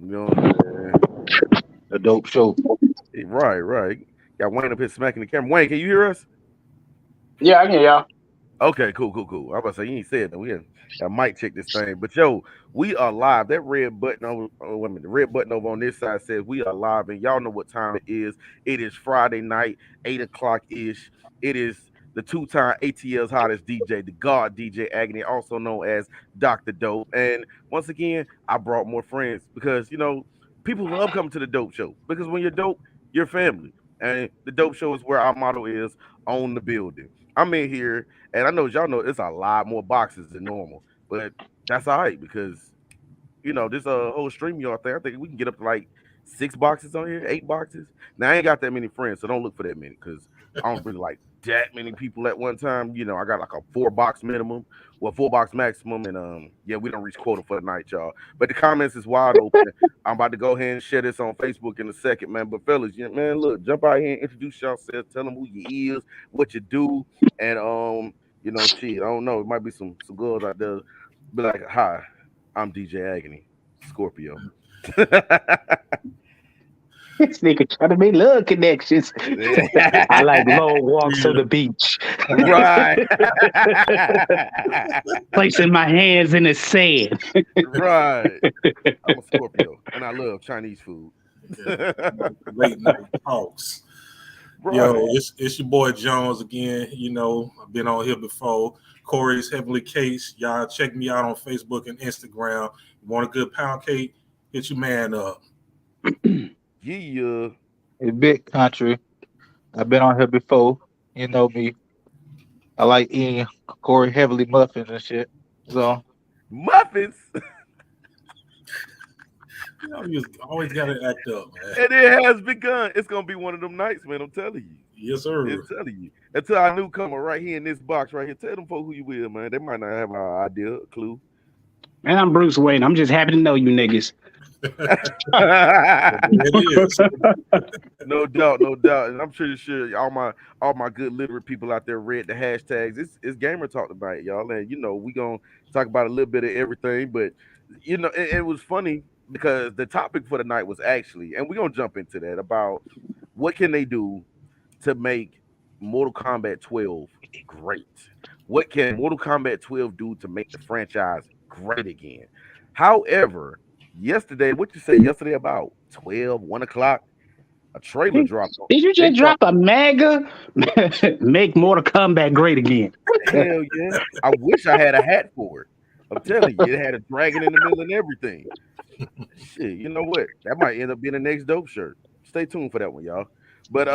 You know what I'm saying? A dope show. Right, right. Got Wayne up here smacking the camera. Wayne, can you hear us? Yeah, I can hear y'all. Okay, cool, cool, cool. I was about to say you ain't said that. We got mic check this thing. But yo, we are live. That red button over wait a minute, the red button over on this side says we are live, and y'all know what time it is. It is Friday night, 8 o'clock ish. It is the two-time ATL's hottest DJ, the God DJ Agony, also known as Dr. Dope. And once again, I brought more friends because people love coming to the dope show. Because when you're dope, you're family. And the dope show is where our motto is own the building. I'm in here and I know y'all know it's a lot more boxes than normal, but that's all right because this whole stream y'all thing. I think we can get up to like 6 boxes on here, 8 boxes. Now I ain't got that many friends, so don't look for that many because I don't really like that many people at one time. I got like a 4 box minimum, well 4 box maximum, and yeah, we don't reach quota for the night, y'all. But the comments is wide open. I'm about to go ahead and share this on Facebook in a second, man. But fellas, man, look, jump out here and introduce yourself, tell them who you is, what you do, and shit. I don't know. It might be some girls out there be like, "Hi, I'm DJ Agony, Scorpio." This nigga trying to make love connections. I like long walks on Yeah. the beach, Right. placing my hands in the sand. Right. I'm a Scorpio and I love Chinese food. Yeah. Late night talks. Yo, Right. it's your boy Jones again. I've been on here before. Corey's Heavenly Case. Y'all check me out on Facebook and Instagram. You want a good pound cake? Hit your man up. Yeah. A big country. I've been on here before. You know me. I like eating Corey heavily muffins and shit. So Muffins. You always got to act up, man. And it has begun. It's gonna be one of them nights, man. I'm telling you. Yes, sir. It's telling you. Until our newcomer right here in this box right here. Tell them folks who you will, man. They might not have an idea, a clue. And I'm Bruce Wayne. I'm just happy to know you niggas. It is. No doubt, no doubt, and I'm pretty sure all my good literate people out there read the hashtags. It's gamer talk tonight, y'all, and we gonna talk about a little bit of everything. But it was funny because the topic for the night was actually, and we're gonna jump into that about what can they do to make Mortal Kombat 12 great. What can Mortal Kombat 12 do to make the franchise great again? However, yesterday, what you say yesterday about 12, 1 o'clock? A trailer dropped. Did you They just drop dropped. a mega? Make Mortal Kombat great again. Hell yeah! I wish I had a hat for it. I'm telling you, it had a dragon in the middle and everything. Shit, you know what? That might end up being the next dope shirt. Stay tuned for that one, y'all. But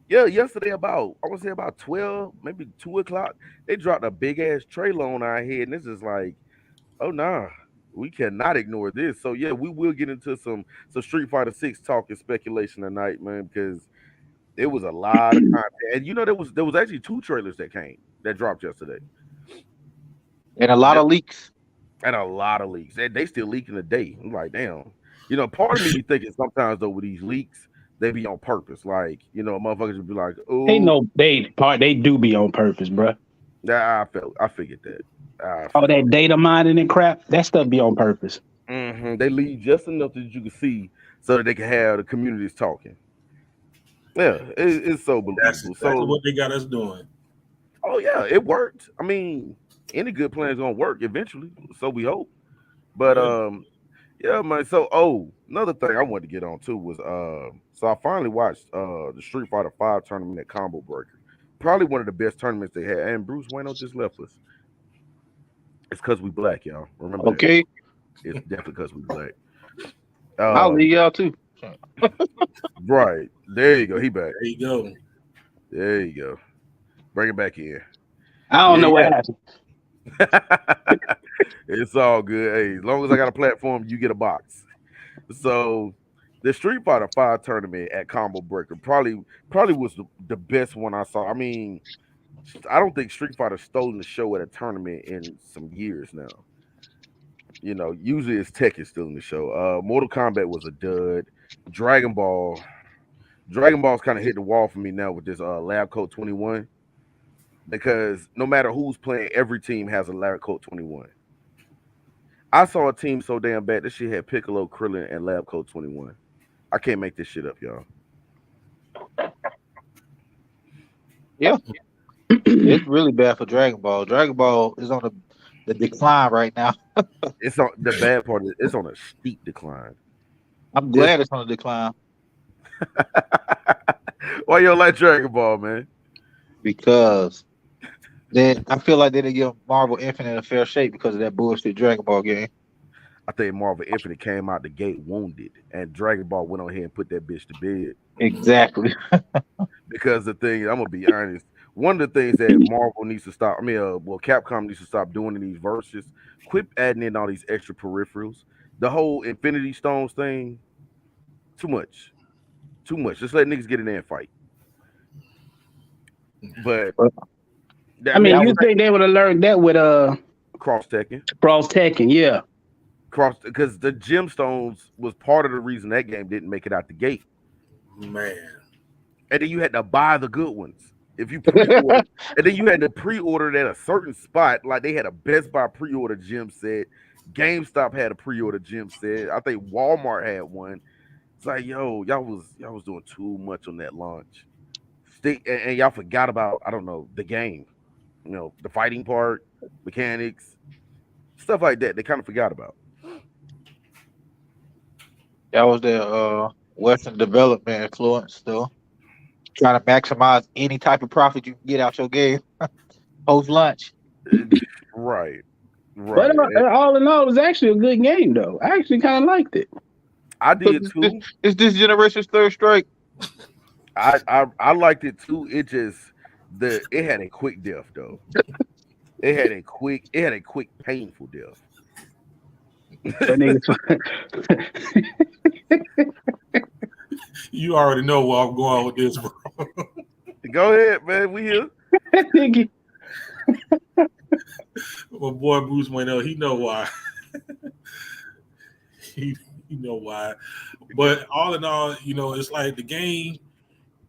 yeah, yesterday about I would say about 12, maybe 2 o'clock, they dropped a big ass trailer on our head, and this is like, oh nah, we cannot ignore this. So yeah, we will get into some Street Fighter 6 talk and speculation tonight, man, because it was a lot of content. And there was actually two trailers that dropped yesterday. and a lot Yep. of leaks. And a lot of leaks. And they still leaking today. I'm like, damn. Part of me be thinking sometimes though with these leaks, they be on purpose. Like, motherfuckers would be like, They oh, know they do be on purpose, bruh. I figured that. I All figured that data mining and crap, that stuff be on purpose. They leave just enough that you can see so that they can have the communities talking. Yeah, it's so That's believable. exactly So, what they got us doing. oh yeah, it worked. I mean, any good plan is gonna work eventually. So we hope. But Yeah. yeah, man. So another thing I wanted to get on too was so I finally watched the Street Fighter 5 tournament at Combo Breaker. Probably one of the best tournaments they had. And Bruce Wayno just left us. It's because we black, y'all. Remember that. Okay. It's definitely because we black. I'll Um, leave y'all too. right. There you go. He back. There you go. There you go. Bring it back in. I don't Yeah, know what yeah. happened. It's all good. Hey, as long as I got a platform, you get a box. So the Street Fighter 5 tournament at Combo Breaker probably was the best one I saw. I mean, I don't think Street Fighter stolen the show at a tournament in some years now. Usually it's Tekken still in the show. Mortal Kombat was a dud. Dragon Ball, Dragon Ball's kind of hit the wall for me now with this Lab Coat 21 because no matter who's playing, every team has a Lab Coat 21. I saw a team so damn bad that shit had Piccolo, Krillin, and Lab Coat 21. I can't make this shit up, y'all. Yeah, it's really bad for Dragon Ball. Dragon Ball is on the decline right now. It's on the bad part. It's on a steep decline. I'm It's, glad it's on the decline why you don't like Dragon Ball, man? because I feel like they didn't give Marvel Infinite a fair shake because of that bullshit Dragon Ball game. I think Marvel Infinite came out the gate wounded, and Dragon Ball went on here and put that bitch to bed. Exactly. Because the thing, I'm gonna be honest. One of the things that Marvel needs to stop. I mean, well, Capcom needs to stop doing in these verses. Quit adding in all these extra peripherals. The whole Infinity Stones thing, too much, too much. Just let niggas get in there and fight. But I mean, that you was think they would have learned that with cross Tekken, Cross Tekken? Yeah. because the gemstones was part of the reason that game didn't make it out the gate. Man. And then you had to buy the good ones. If you pre-order, and then you had to pre-order it at a certain spot, like they had a Best Buy pre-order gym set, GameStop had a pre-order gym set. I think Walmart had one. It's like, yo, y'all was doing too much on that launch. And y'all forgot about, I don't know, the game, the fighting part, mechanics, stuff like that. They kind of forgot about. their Western development influence though. Trying to maximize any type of profit you can get out your game post lunch. Right, But right. all in all, it was actually a good game, though. I actually kind of liked it. I did too. It's this generation's third strike. I liked it too. It just it had a quick death though. It had a quick painful death. That nigga, You already know where I'm going with this, bro. Go ahead, man. We here. that nigga, My boy Bruce Wayne, he know why. he know why. But all in all, it's like the game,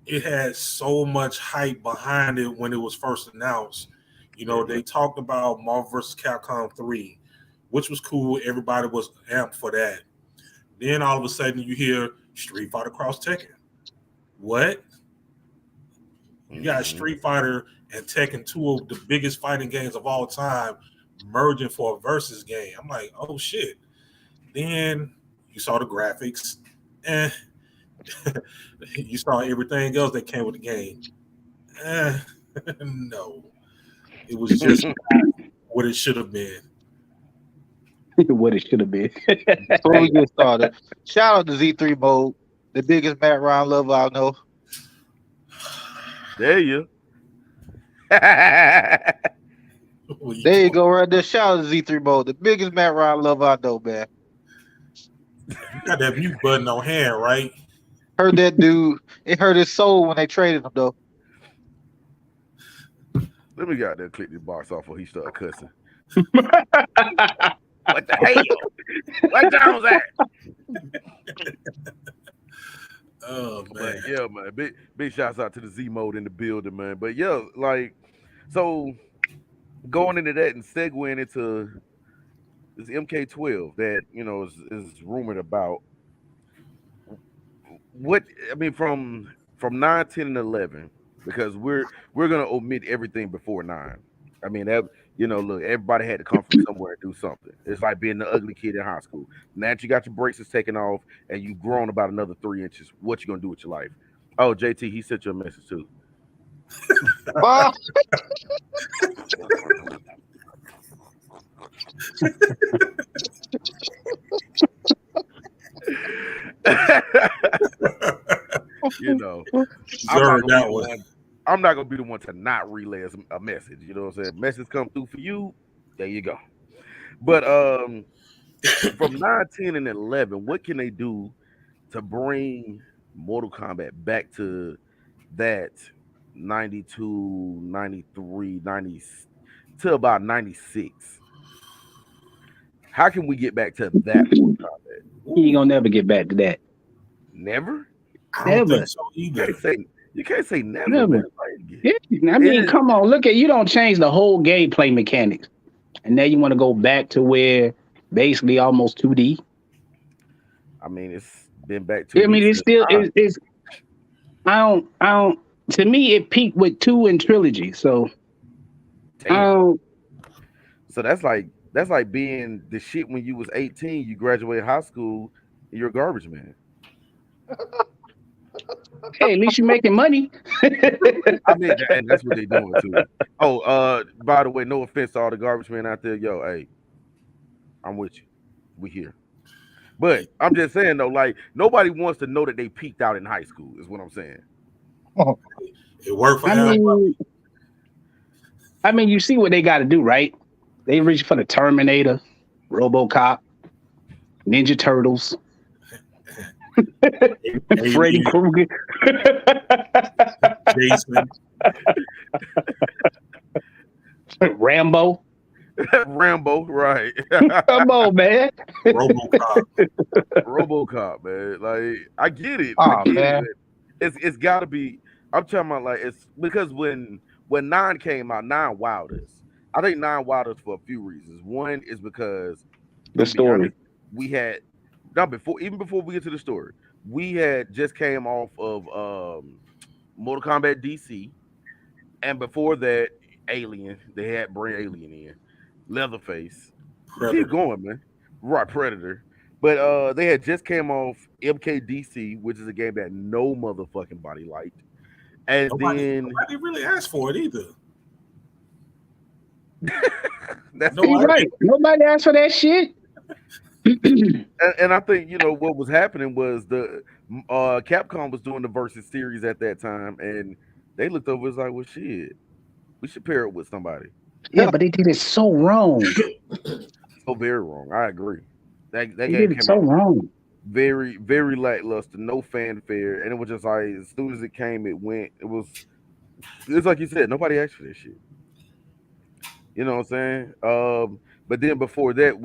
it had so much hype behind it when it was first announced. They talked about Marvel vs. Capcom 3, which was cool. Everybody was amped for that. Then all of a sudden you hear Street Fighter Cross Tekken. What? You got Street Fighter and Tekken, two of the biggest fighting games of all time, merging for a versus game. I'm like, oh shit. Then you saw the graphics, and you saw everything else that came with the game. No, it was just what it should have been. what it should have been. Before we get started, shout out to Z3 Mode, the biggest Matt Ryan lover I know. There you. There you go, right there. Shout out to Z3 Mode, the biggest Matt Ryan lover I know, man. You got that mute button on hand, right? Heard that dude. It hurt his soul when they traded him, though. Let me get out there and click this box off before he started cussing. What the hell? What Jones at? Oh man. But yeah, man. Big shouts out to the Z Mode in the building, man. But yeah, like, so going into that and segueing into this MK12 that is rumored about. What I mean from 9, 10, and 11, because we're gonna omit everything before 9. I mean that look, everybody had to come from somewhere and do something. It's like being the ugly kid in high school. Now that you got your braces taken off and you've grown about another 3 inches, what you gonna do with your life? Oh, JT, he sent you a message too. I'm not gonna be the one to not relay a message. You know what I'm saying? Message come through for you. There you go. But from 9, 10, and 11, what can they do to bring Mortal Kombat back to that 92, 93, 90 to about 96? How can we get back to that Mortal Kombat? You ain't gonna never get back to that. Never? I don't think so either. You can't say never. Never. Man. Yeah, I mean, come on, look at you don't change the whole gameplay mechanics, and now you want to go back to where basically almost 2D. I mean, it's been back I 2D mean, it's since still time. it's I don't. To me, it peaked with 2 and trilogy. So I Damn. don't. So that's like being the shit when you was 18. You graduated high school. And you're a garbage man. Hey, at least you're making money. I mean, and that's what they doing too. Oh, by the way, no offense to all the garbage men out there. Yo, hey, I'm with you. We here. But I'm just saying though, like nobody wants to know that they peaked out in high school. Is what I'm saying. It worked for I everybody. mean, you see what they got to do, right? They reach for the Terminator, RoboCop, Ninja Turtles, Freddy Alien, Krueger, Jason, Rambo. Rambo, right? Come on, man. RoboCop. RoboCop, man. Like I get it. I Oh get it. man. It's got to be. I'm talking about like it's because when Nine came out, Nine wowed us. I think Nine wowed us for a few reasons. One is because The I'm gonna be story. honest, we had not before even before we get to the story, we had just came off of Mortal Kombat DC, and before that, Alien. They had bring Alien in, Leatherface. Keep Predator. going, man. Right, Predator. But they had just came off MKDC, which is a game that no motherfucking body liked. And then Nobody really asked for it either. that's No, the You're I right. thing. didn't. Nobody asked for that shit. And I think what was happening was the Capcom was doing the versus series at that time, and they looked over and was like, "Well, shit, we should pair it with somebody." Yeah, but they did it so wrong. So very wrong. I agree. That They game did it came so out wrong. very very lackluster, no fanfare, and it was just like as soon as it came, it went. It's like you said, nobody asked for this shit. You know what I'm saying? But then before that,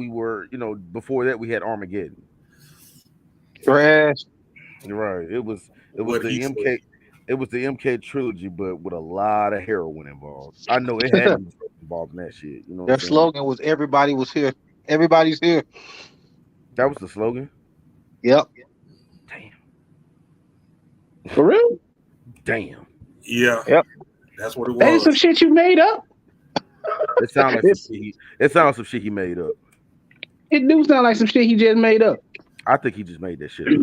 before that we had Armageddon. Trash. Right. It was What the he said. MK. It was the MK trilogy, but with a lot of heroin involved. I know it had to be involved in that shit. You know what I'm Their saying? slogan was "Everybody was here. Everybody's here." That was the slogan. Yep. Damn. For real? Damn. Yeah, Yep. that's what it That is some was. shit you made up. It sounds like some It's, shit. It sounds like some shit he made up. it do sound like some shit he just made up. I think he just made that shit up.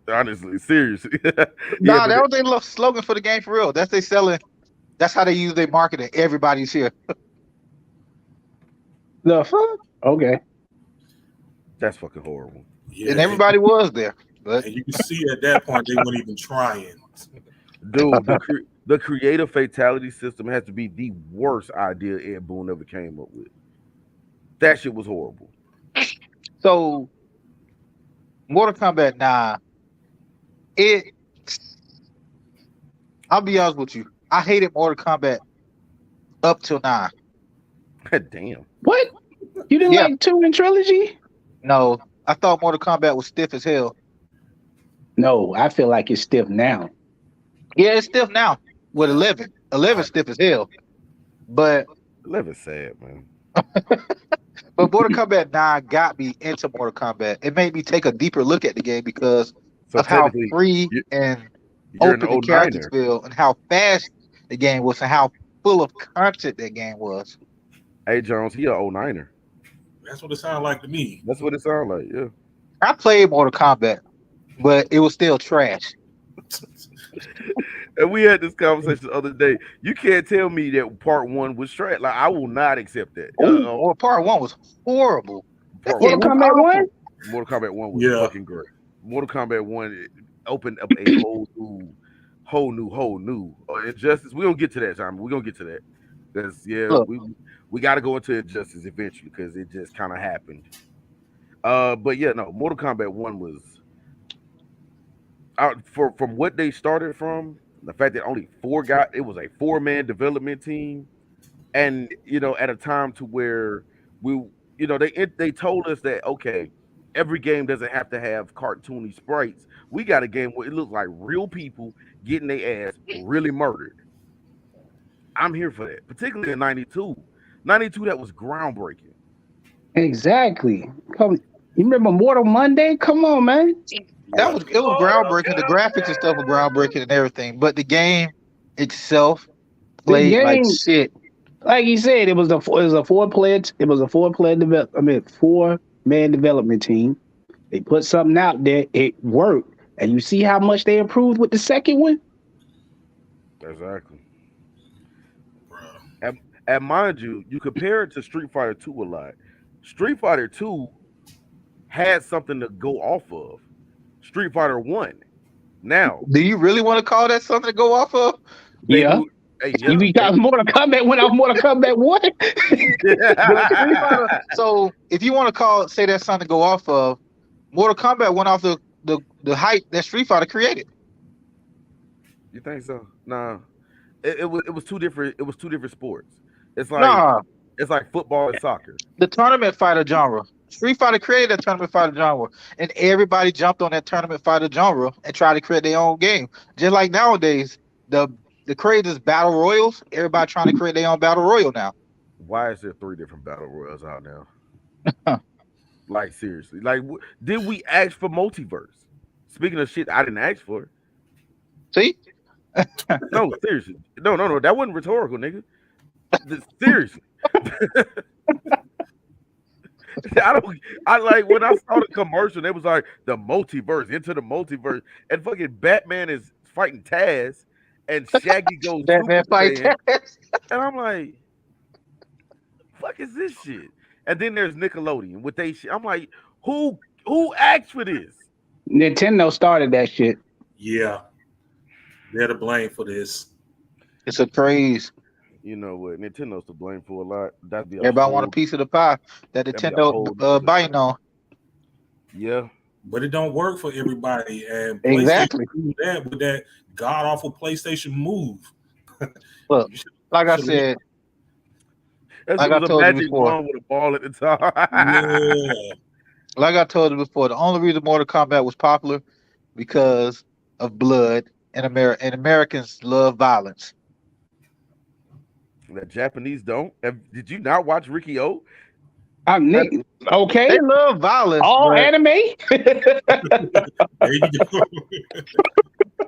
Honestly, seriously. Yeah, Nah, but that was their slogan for the game for real. That's they selling. That's how they use their marketing. Everybody's here. The fuck? Okay. that's fucking horrible. Yeah, And everybody was there. But and you can see at that point they weren't even trying. Dude, the creative fatality system has to be the worst idea Ed Boon ever came up with. That shit was horrible. so Mortal Kombat 9, it I'll be honest with you. I hated Mortal Kombat up till 9. Damn. What? You didn't Yeah. like 2 in trilogy? No, I thought Mortal Kombat was stiff as hell. No, I feel like it's stiff now. Yeah, it's stiff now with 11. 11 stiff as hell. But 11 sad, man. Mortal Kombat 9 got me into Mortal Kombat. It made me take a deeper look at the game because So of how technically, free you- and you're an open the characters 09er. feel and how fast the game was and how full of content that game was. Hey Jones, he a 09er. That's what it sounded like to me. That's what it sounds like, yeah. I played Mortal Kombat, but it was still trash. And we had this conversation the other day. You can't tell me that part one was trash. Like I will not accept that. Or part 1 was horrible. That Part game Mortal one, was Kombat awful. 1? Mortal Kombat 1 was Yeah. fucking great. Mortal Kombat 1 opened up a whole new Injustice. We're gonna get to that, Simon. We're gonna get to that. Because Look. we gotta go into Injustice eventually because it just kind of happened. But yeah, no, Mortal Kombat 1 was from what they started from, the fact that only it was a 4-man development team, and at a time to where we they told us that okay, every game doesn't have to have cartoony sprites. We got a game where it looks like real people getting their ass really murdered. I'm here for that, particularly in 92. 92, that was groundbreaking. Exactly. You remember Mortal Monday? Come on, man. That Yeah. was it was groundbreaking. The graphics and stuff were groundbreaking and everything, but the game itself The played like game, shit. like you said, it was a 4 player develop. I mean, 4-man development team. They put something out there. It worked, and you see how much they improved with the second one. Exactly. Bro. And, and mind you, you compare it to Street Fighter 2 a lot. Street Fighter 2 had something to go off of. Street Fighter 1. Now, Do you really want to call that something to go off of? Yeah, baby, hey, you yeah, because Mortal Kombat went off Mortal Kombat one. But Street Fighter. So if you want to say that's something to go off of, Mortal Kombat went off the hype that Street Fighter created. You think so? Nah. It was two different. It was two different sports. It's like Nah, it's like football and soccer. the tournament fighter genre. Street Fighter created that tournament fighter genre, and everybody jumped on that tournament fighter genre and tried to create their own game. Just like nowadays, the the craze is battle royals. Everybody trying to create their own battle royal now. Why is there three different battle royals out now? Huh. Like seriously, like did we ask for multiverse? Speaking of shit, I didn't ask for. It. See, No, seriously, no, that wasn't rhetorical, nigga. Seriously, I don't. I like when I saw the commercial. It was like the multiverse into the multiverse, and fucking Batman is fighting Taz, and Shaggy goes Batman Super fight. Saiyan, and I'm like, fuck is this shit? And then there's Nickelodeon with they shit. I'm like, who asked for this? Nintendo started that shit. Yeah. They're to blame for this. It's a craze. You know what? Nintendo's to blame for a lot. That'd be a Everybody want a whole. piece of the pie that That'd be a Nintendo whole nother biting discussion. on. Yeah, But it don't work for everybody. And PlayStation Exactly. do that with that god awful PlayStation move. Look, You should, like I should said, that shit like I was a told you magic before, wand with a ball at the top. yeah. like I told you before, the only reason Mortal Kombat was popular because of blood, and Americans love violence. The Japanese don't. Did you not watch Ricky O? Okay, They love violence, all but anime. There you go.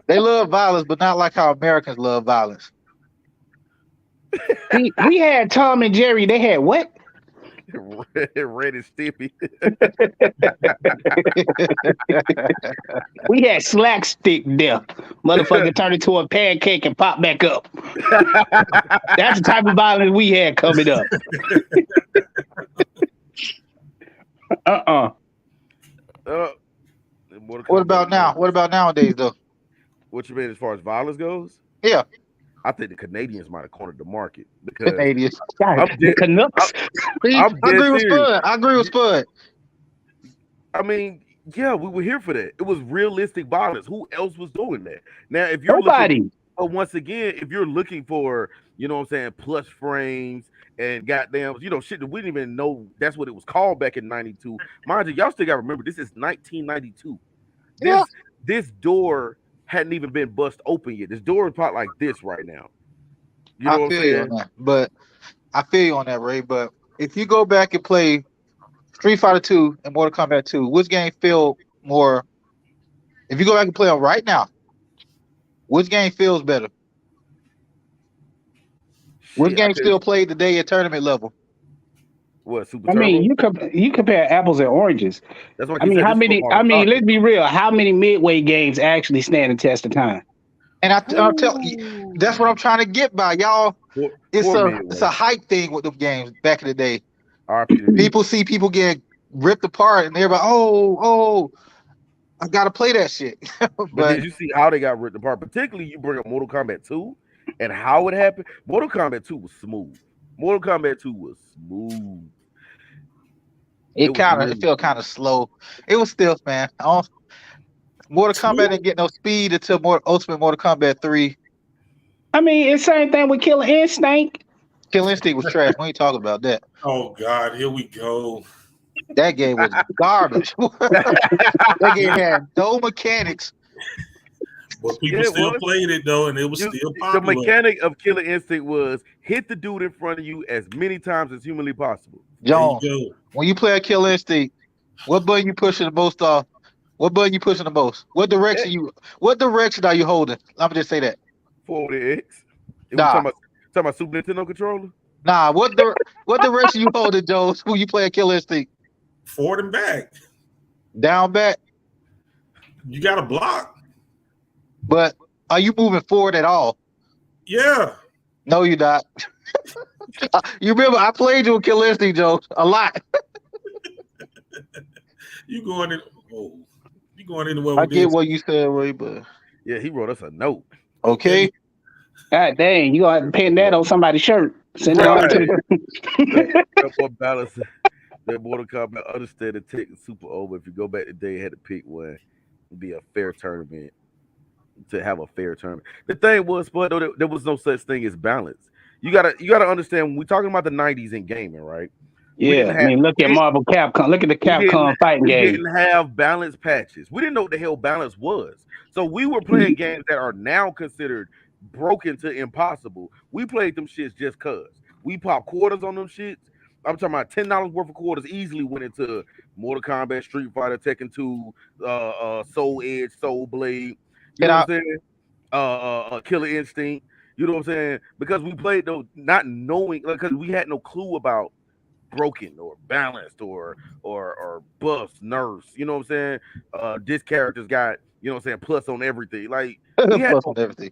they love violence, but not like how Americans love violence. we had Tom and Jerry. They had what? Red and Stimpy. We had slack stick death. Motherfucker turned into a pancake and pop back up. That's the type of violence we had coming up. Uh-uh. uh, What about now? What about nowadays, though? What you mean as far as violence goes? Yeah, I think the Canadians might have cornered the market because Canadians. God, I'm the dead. Canucks. See, I'm I dead agree with serious. Spud. I agree with Spud. I mean, yeah, we were here for that. It was realistic violence. Who else was doing that? Now, if you're looking, Nobody. but once again, if you're looking for, you know what I'm saying, plush frames and goddamn, shit that we didn't even know that's what it was called back in 92. Mind you, y'all still gotta remember this is 1992. Yeah, This door hadn't even been bust open yet. This door is probably like this right now. You know I what I'm feel you on saying? that. But I feel you on that, Ray. But if you go back and play Street Fighter 2 and Mortal Kombat 2, which game feel more? If you go back and play them right now, which game feels better? Which Shit, I game could still played today at tournament level? what Super I mean, Turbo? you compare apples and oranges. That's like I you mean, said. how This many? football I and mean, soccer. let's be real. How many midway games actually stand the test of time? And I'll tell you, that's what I'm trying to get by, y'all. It's Poor a midway. hype thing with them games back in the day. RP to me. People see people getting ripped apart, and everybody, oh, I gotta play that shit. But But did you see how they got ripped apart? Particularly, you bring up Mortal Kombat 2 and how it happened. Mortal Kombat 2 was smooth. Mortal Kombat 2 was smooth. It was it really felt kind of slow. It was still, man. Mortal Kombat Smooth. didn't get no speed until Ultimate Mortal Kombat 3. I mean, it's same thing with Killer Instinct. Kill Instinct was trash. We ain't talking about that. Oh God, here we go. That game was garbage. That game had no mechanics. But people Yeah, it still was. played it though, and it was still The popular. mechanic of Killer Instinct was hit the dude in front of you as many times as humanly possible. There you Jones, go. when you play a Killer Instinct, what button you pushing the most off? What button you pushing the most? What direction are you holding? Let me just say that. Forward X. If we Nah, talking about Super Nintendo controller. nah. What direction you holding, Jones? When you play a Killer Instinct? Forward and back. Down, back. You got to block. But are you moving forward at all? Yeah. No, you're not. You remember I played you with Killer Instinct, Jones, a lot. You going in? Oh, you going anywhere I with get this? what you said, Ray, but Yeah, he wrote us a note. okay. God dang, you gonna have to pin that on somebody's shirt. Send it Right. on to That boy balance. That Mortal Kombat understand the tech is super over. If you go back today, had to pick one. It'd be a fair tournament to have a fair tournament. The thing was, but there was no such thing as balance. You gotta understand when we're talking about the '90s in gaming, right? We Yeah, didn't I have mean, look at Marvel Capcom. Look at the we didn't Capcom fighting we game. didn't have balance patches. We didn't know what the hell balance was. So we were playing games that are now considered broken to impossible. We played them shits just cause. We popped quarters on them shits. I'm talking about $10 worth of quarters easily went into Mortal Kombat, Street Fighter, Tekken 2, Soul Edge, Soul Blade. You Can know I what I'm saying? Killer Instinct. You know what I'm saying? Because we played those not knowing, because we had no clue about broken or balanced or buffs, nerfs. You know what I'm saying? This character's got, you know what I'm saying, plus on everything. Like we had plus no on everything?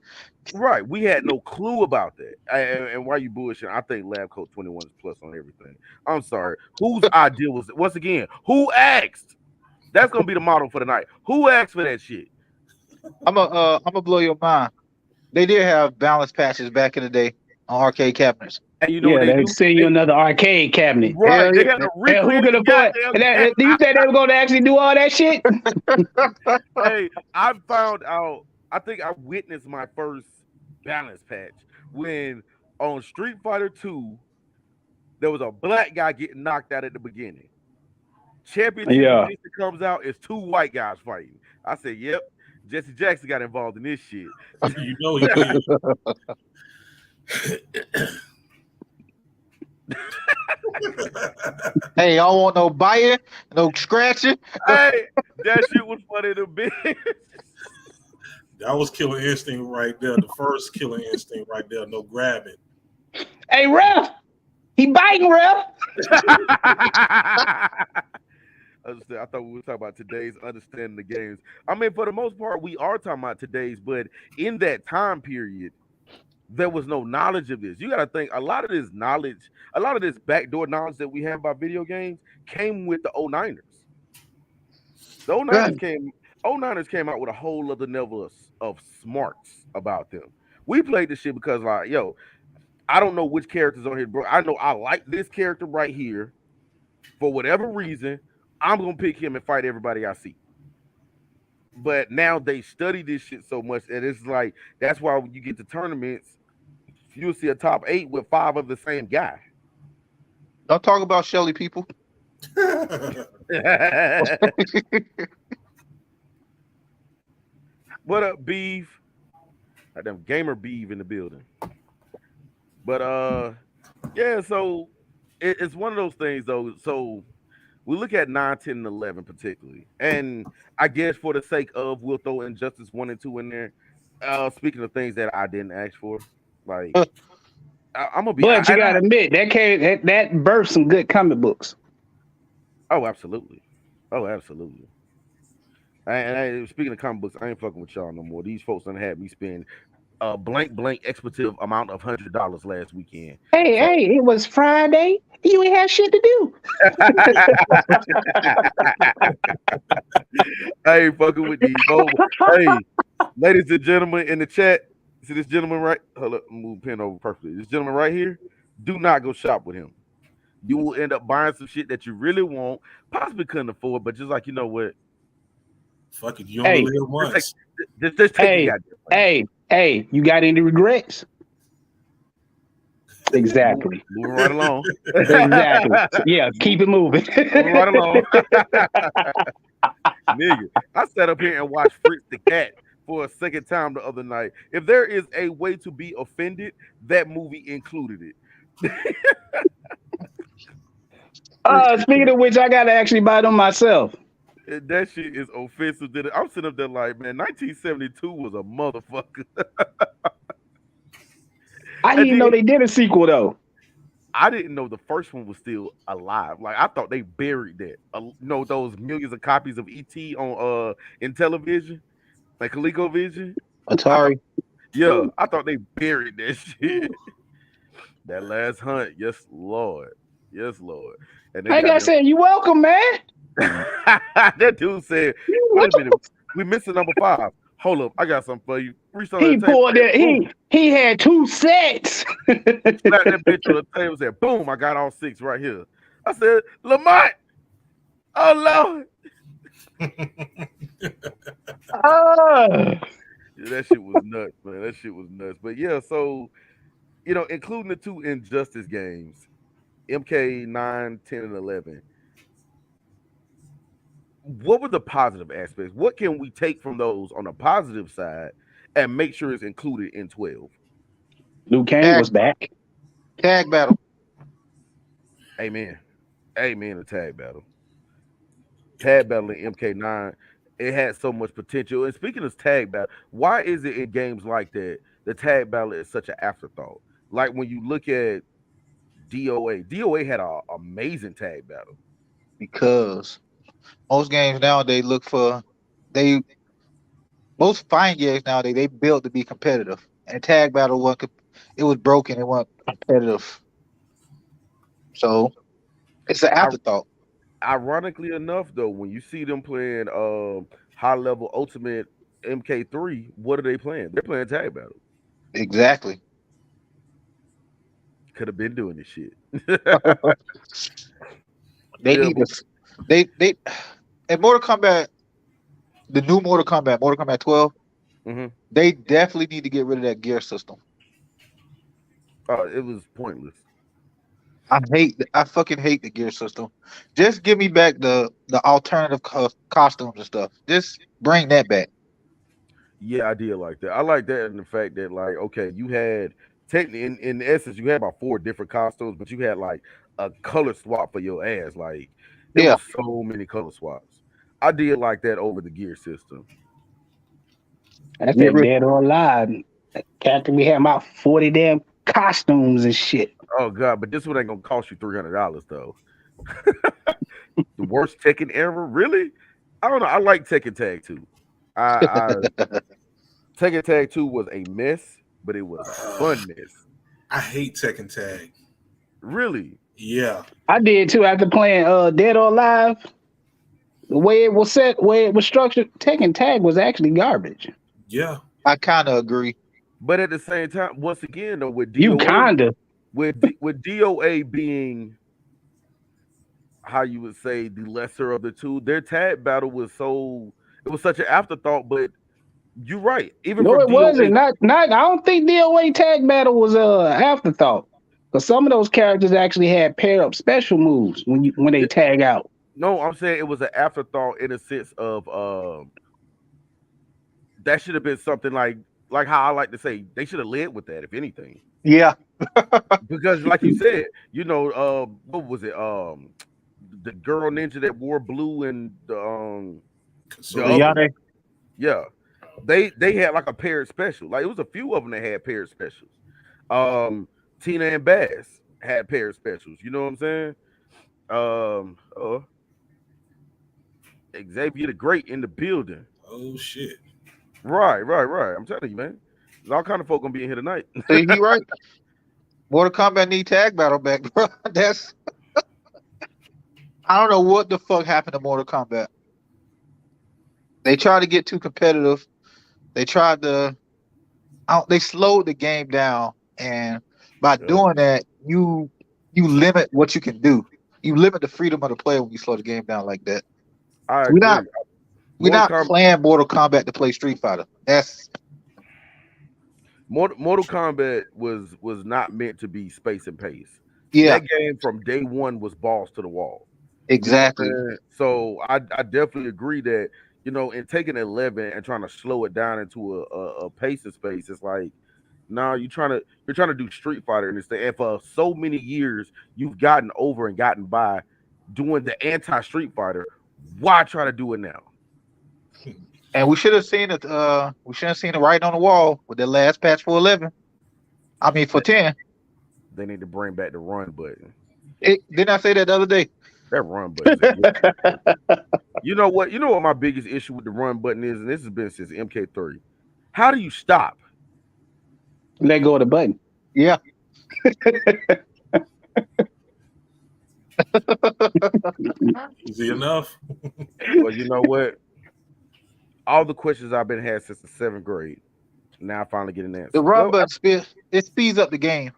right, we had no clue about that. And why you bullshit? I think Lab Coat 21 is plus on everything. I'm sorry. Whose idea was it? Once again, who asked? That's gonna be the model for the night. Who asked for that shit? I'm gonna blow your mind. They did have balance patches back in the day on arcade cabinets. And you know what Yeah, they they do? send you another arcade cabinet. Right, Hell they yeah. got to And who recreate could the afford? goddamn And you said they were going to actually do all that shit? Hey, I found out. I think I witnessed my first balance patch when on Street Fighter 2, there was a black guy getting knocked out at the beginning. Championship Yeah. edition comes out, it's two white guys fighting. I said, "Yep, Jesse Jackson got involved in this shit." You know he did. Hey, I don't want no biting, no scratching. Hey, that shit was funny to be. That was Killer Instinct right there. The first Killer Instinct right there. No grabbing. Hey, ref. He biting, ref. I thought we were talking about today's understanding the games. I mean, for the most part, we are talking about today's, but in that time period, there was no knowledge of this. You got to think a lot of this knowledge, a lot of this backdoor knowledge that we have about video games came with the 09ers. The 09ers came out with a whole other level of smarts about them. We played this shit because, like, yo, I don't know which characters on here, bro. I know I like this character right here. For whatever reason, I'm gonna pick him and fight everybody I see. But now they study this shit so much, and it's like that's why when you get to tournaments, you'll see a top 8 with 5 of the same guy. Don't talk about Shelly, people. What up, Beef? Them gamer Beef in the building. But yeah, so it's one of those things though. So we look at 9, 10, and 11 particularly, and I guess for the sake of, we'll throw Injustice 1 and 2 in there. Speaking of things that I didn't ask for, like I'm gonna be. But you got to admit, that birthed some good comic books. Oh, absolutely. Oh, absolutely. And speaking of comic books, I ain't fucking with y'all no more. These folks done had me spend a blank expletive amount of $100 last weekend. Hey, it was Friday. You ain't have shit to do. I ain't fucking with these folks. Hey, ladies and gentlemen in the chat, see this gentleman right? Hold up, move the pen over perfectly. This gentleman right here, do not go shop with him. You will end up buying some shit that you really want, possibly couldn't afford, but just like, you know what? Fuck it, you only live once. Just take it. Hey, you got any regrets? Exactly. Moving right along. Exactly. Yeah, keep it moving. Moving right along. Nigga, I sat up here and watched Fritz the Cat for a second time the other night. If there is a way to be offended, that movie included it. Speaking of which, I gotta actually buy them myself. That shit is offensive. I'm sitting up there like, man, 1972 was a motherfucker. I didn't And even know then they did a sequel though. I didn't know the first one was still alive. Like I thought they buried that. Those millions of copies of ET on in television, like ColecoVision. I thought, Atari. yeah, I thought they buried that shit. That last hunt, yes, Lord, yes, Lord. And they Like got I them. said, you welcome, man. That dude said, You "Wait a welcome. minute, we missing number 5. Hold up, I got something for you." Reached on He the table, pulled said, it. boom, He had 2 sets. slapped that bitch on the table, said, "Boom, I got all 6 right here." I said, "Lamont, oh Lord." Ah. Yeah, that shit was nuts, man. That shit was nuts. But yeah, so including the 2 Injustice games, MK 9, 10, and 11. What were the positive aspects? What can we take from those on the positive side and make sure it's included in 12? Liu Kang Tag was back. tag battle. Amen. Amen to tag battle. Tag battle in MK9, it had so much potential. And speaking of tag battle, why is it in games like that the tag battle is such an afterthought? Like when you look at DOA had an amazing tag battle. Because most games nowadays look for they most fighting games nowadays they built to be competitive. And tag battle it was broken, it wasn't competitive. So it's an I, afterthought. Ironically enough, though, when you see them playing high level ultimate MK3, what are they playing? They're playing tag battle. Exactly. Could have been doing this shit. They Yeah, need but to they in Mortal Kombat, the new Mortal Kombat 12, mhm. they definitely need to get rid of that gear system. It was pointless. I fucking hate the gear system. Just give me back the alternative costumes and stuff. Just bring that back. Yeah, I did like that. I like that in the fact that, like, okay, you had technically in essence you had about 4 different costumes, but you had like a color swap for your ass. Like it Yeah, was so many color swaps. I did like that over the gear system. That's get that rid. dead or alive. Captain, we had about 40 damn costumes and shit. Oh god, but this one ain't gonna cost you $300 though. The worst Tekken ever, really? I don't know. I like Tekken Tag 2. I Tekken Tag 2 was a mess, but it was a fun mess. I hate Tekken Tag. Really? Yeah, I did too after playing Dead or Alive. The way it was set, way it was structured, Tekken Tag was actually garbage. yeah. I kind of agree. But at the same time, once again, though, with You DOA, kinda. with DOA being how you would say the lesser of the two, their tag battle was it was such an afterthought. But you're right, even No, for it wasn't. DOA, Not. I don't think DOA Tag Battle was afterthought. Because some of those characters actually had pair up special moves when they yeah, tag out. no, I'm saying it was an afterthought in a sense of that should have been something like how I like to say they should have led with that, if anything. Yeah, Because like you said, what was it? The girl ninja that wore blue and the Console. other Yane. one. Yeah. They had like a paired special. Like it was a few of them that had paired specials. Um Tina and Bass had paired specials. You know what I'm saying? Oh, Xavier the Great in the building. Oh shit. Right. I'm telling you, man. There's all kind of folk gonna be in here tonight. See, he right. Mortal Kombat need tag battle back, bro. That's I don't know what the fuck happened to Mortal Kombat. They tried to get too competitive. They tried to. They slowed the game down, and by Yeah, doing that, you limit what you can do. You limit the freedom of the player when you slow the game down like that. I We're not agree. we're Mortal not Kombat playing Mortal Kombat to play Street Fighter. That's Mortal Kombat was not meant to be space and pace. yeah, That game from day one was balls to the wall. You know what I'm exactly. saying? So I definitely agree that and taking 11 and trying to slow it down into a pacing space. It's like, no, you're trying to do Street Fighter in this thing. And for so many years, you've gotten over and gotten by doing the anti Street Fighter. Why try to do it now? And we should have seen it. We should have seen it right on the wall with the last patch for 11. I mean for 10. They need to bring back the run button. Didn't I say that the other day? That run button is a You know what? You know what my biggest issue with the run button is, and this has been since MK3. How do you stop? Let go of the button. Yeah. Easy enough. Well, you know what? All the questions I've been had since the 7th grade. Now I finally get an answer. The run Well, button it speeds up the game.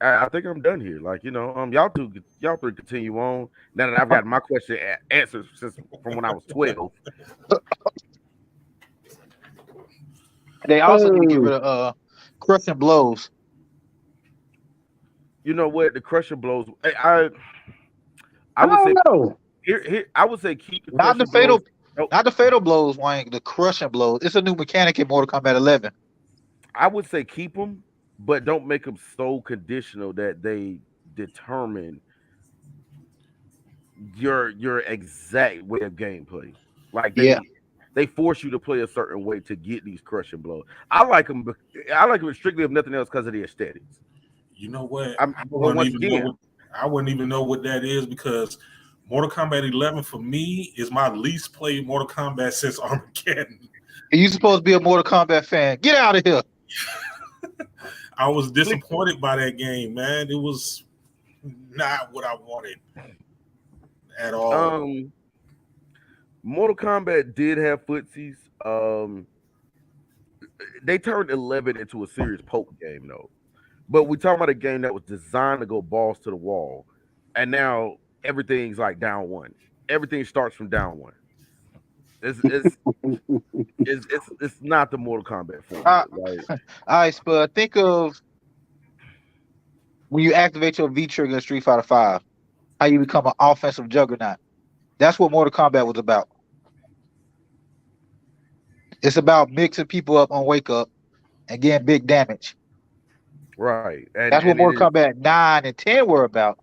I think I'm done here. Like, y'all three continue on. Now that I've got my question answered since from when I was 12. They also need to get Oh, rid of crushing blows. You know what? The crusher blows. I I would say don't know. here I would say keep the Not the crusher blows. fatal No, not the fatal blows, Wayne, the crushing blows. It's a new mechanic in Mortal Kombat 11. I would say keep them, but don't make them so conditional that they determine your exact way of gameplay. Like Yeah. they force you to play a certain way to get these crushing blows. I like them. I like them strictly if nothing else because of the aesthetics. You know what? But once again, I wouldn't even know what that is because Mortal Kombat 11 for me is my least played Mortal Kombat since Armageddon. You supposed to be a Mortal Kombat fan. Get out of here. I was disappointed by that game, man. It was not what I wanted at all. Mortal Kombat did have footsies. They turned 11 into a serious poke game though. But we talking about a game that was designed to go balls to the wall, and now everything's like down one. Everything starts from down one. It's it's it's not the Mortal Kombat Uh, formula. Like, all right, Spud. Think of when you activate your V trigger in Street Fighter 5, how you become an offensive juggernaut. That's what Mortal Kombat was about. It's about mixing people up on wake up and getting big damage. right, That's what and it Mortal is Kombat 9 and 10 were about.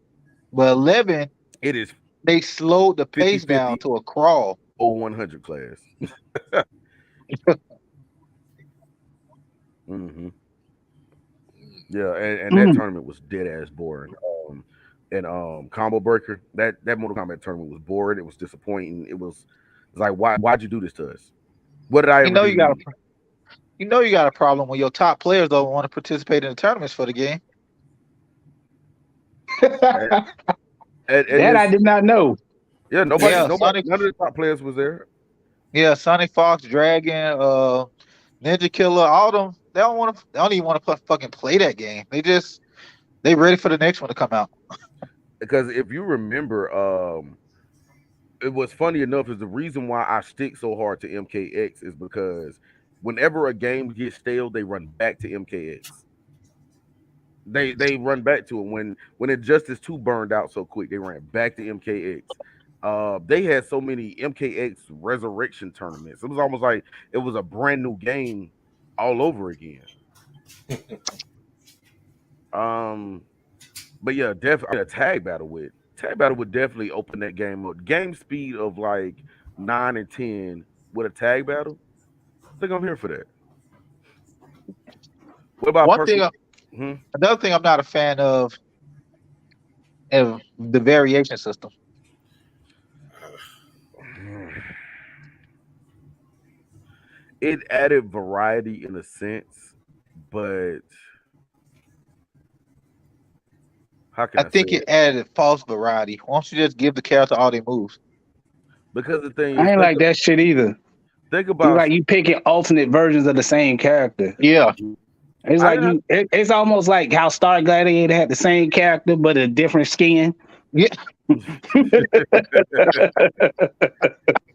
But 11, it is they slowed the pace 50-50 down to a crawl. 0100 class. hmm Yeah, and that mm, tournament was dead ass boring. And Combo Breaker, that Mortal Kombat tournament was boring. It was disappointing. It's like why'd you do this to us? What did I You ever know do you to got a you? you know you got a problem when your top players don't want to participate in the tournaments for the game. And, and that I it's did not know. yeah, Yeah, nobody, Sonic. none of the top players was there Yeah, Sonic Fox, Dragon, Ninja Killer, all them. They don't want to. They don't even want to fucking play that game. They ready for the next one to come out. because if you remember, it was funny enough is the reason why I stick so hard to MKX is because whenever a game gets stale, they run back to MKX. They run back to it when Injustice 2 burned out so quick, they ran back to MKX. They had so many MKX resurrection tournaments. It was almost like it was a brand new game all over again. Um, but yeah, definitely a tag battle would definitely open that game up. Game speed of like 9 and 10 with a tag battle. I think I'm here for that. What about One thing, personal? Hmm? another thing, I'm not a fan of the variation system. It added variety in a sense, but how can I I say think it? it added false variety. Why don't you just give the character all their moves? Because the thing I is, ain't like that shit either. think You about like you picking alternate versions of the same character. Yeah, It's I like didn't have, it's almost like how Star Gladiator had the same character but a different skin. yeah.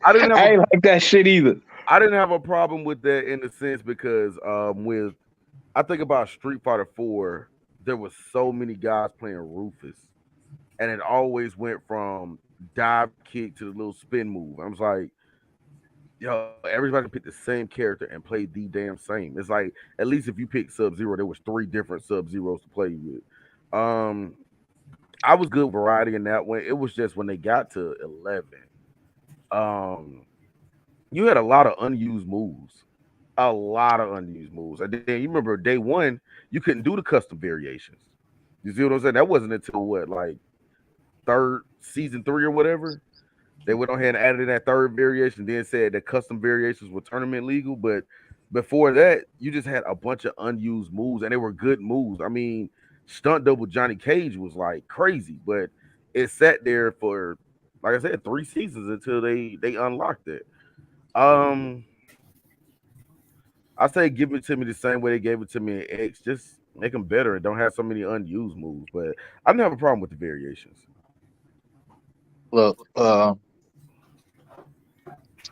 I didn't have I a ain't like that shit either. I didn't have a problem with that in a sense because with I think about Street Fighter 4, there was so many guys playing Rufus, and it always went from dive kick to the little spin move. I was like, Yo, everybody picked the same character and played the damn same. It's like at least if you pick Sub Zero, there was three different Sub Zeros to play with. Um, I was good variety in that one. It was just when they got to 11, um, you had a lot of unused moves, a lot of unused moves. And then you remember day one, you couldn't do the custom variations. You see what I'm saying? That wasn't until what, like third season three or whatever. They went on ahead and added in that third variation, then said that custom variations were tournament legal. But before that, you just had a bunch of unused moves, and they were good moves. I mean, stunt double Johnny Cage was like crazy, but it sat there for, like I said, 3 seasons until they unlocked it. Um, I say give it to me the same way they gave it to me in X. Just make them better and don't have so many unused moves. But I didn't have a problem with the variations. Look,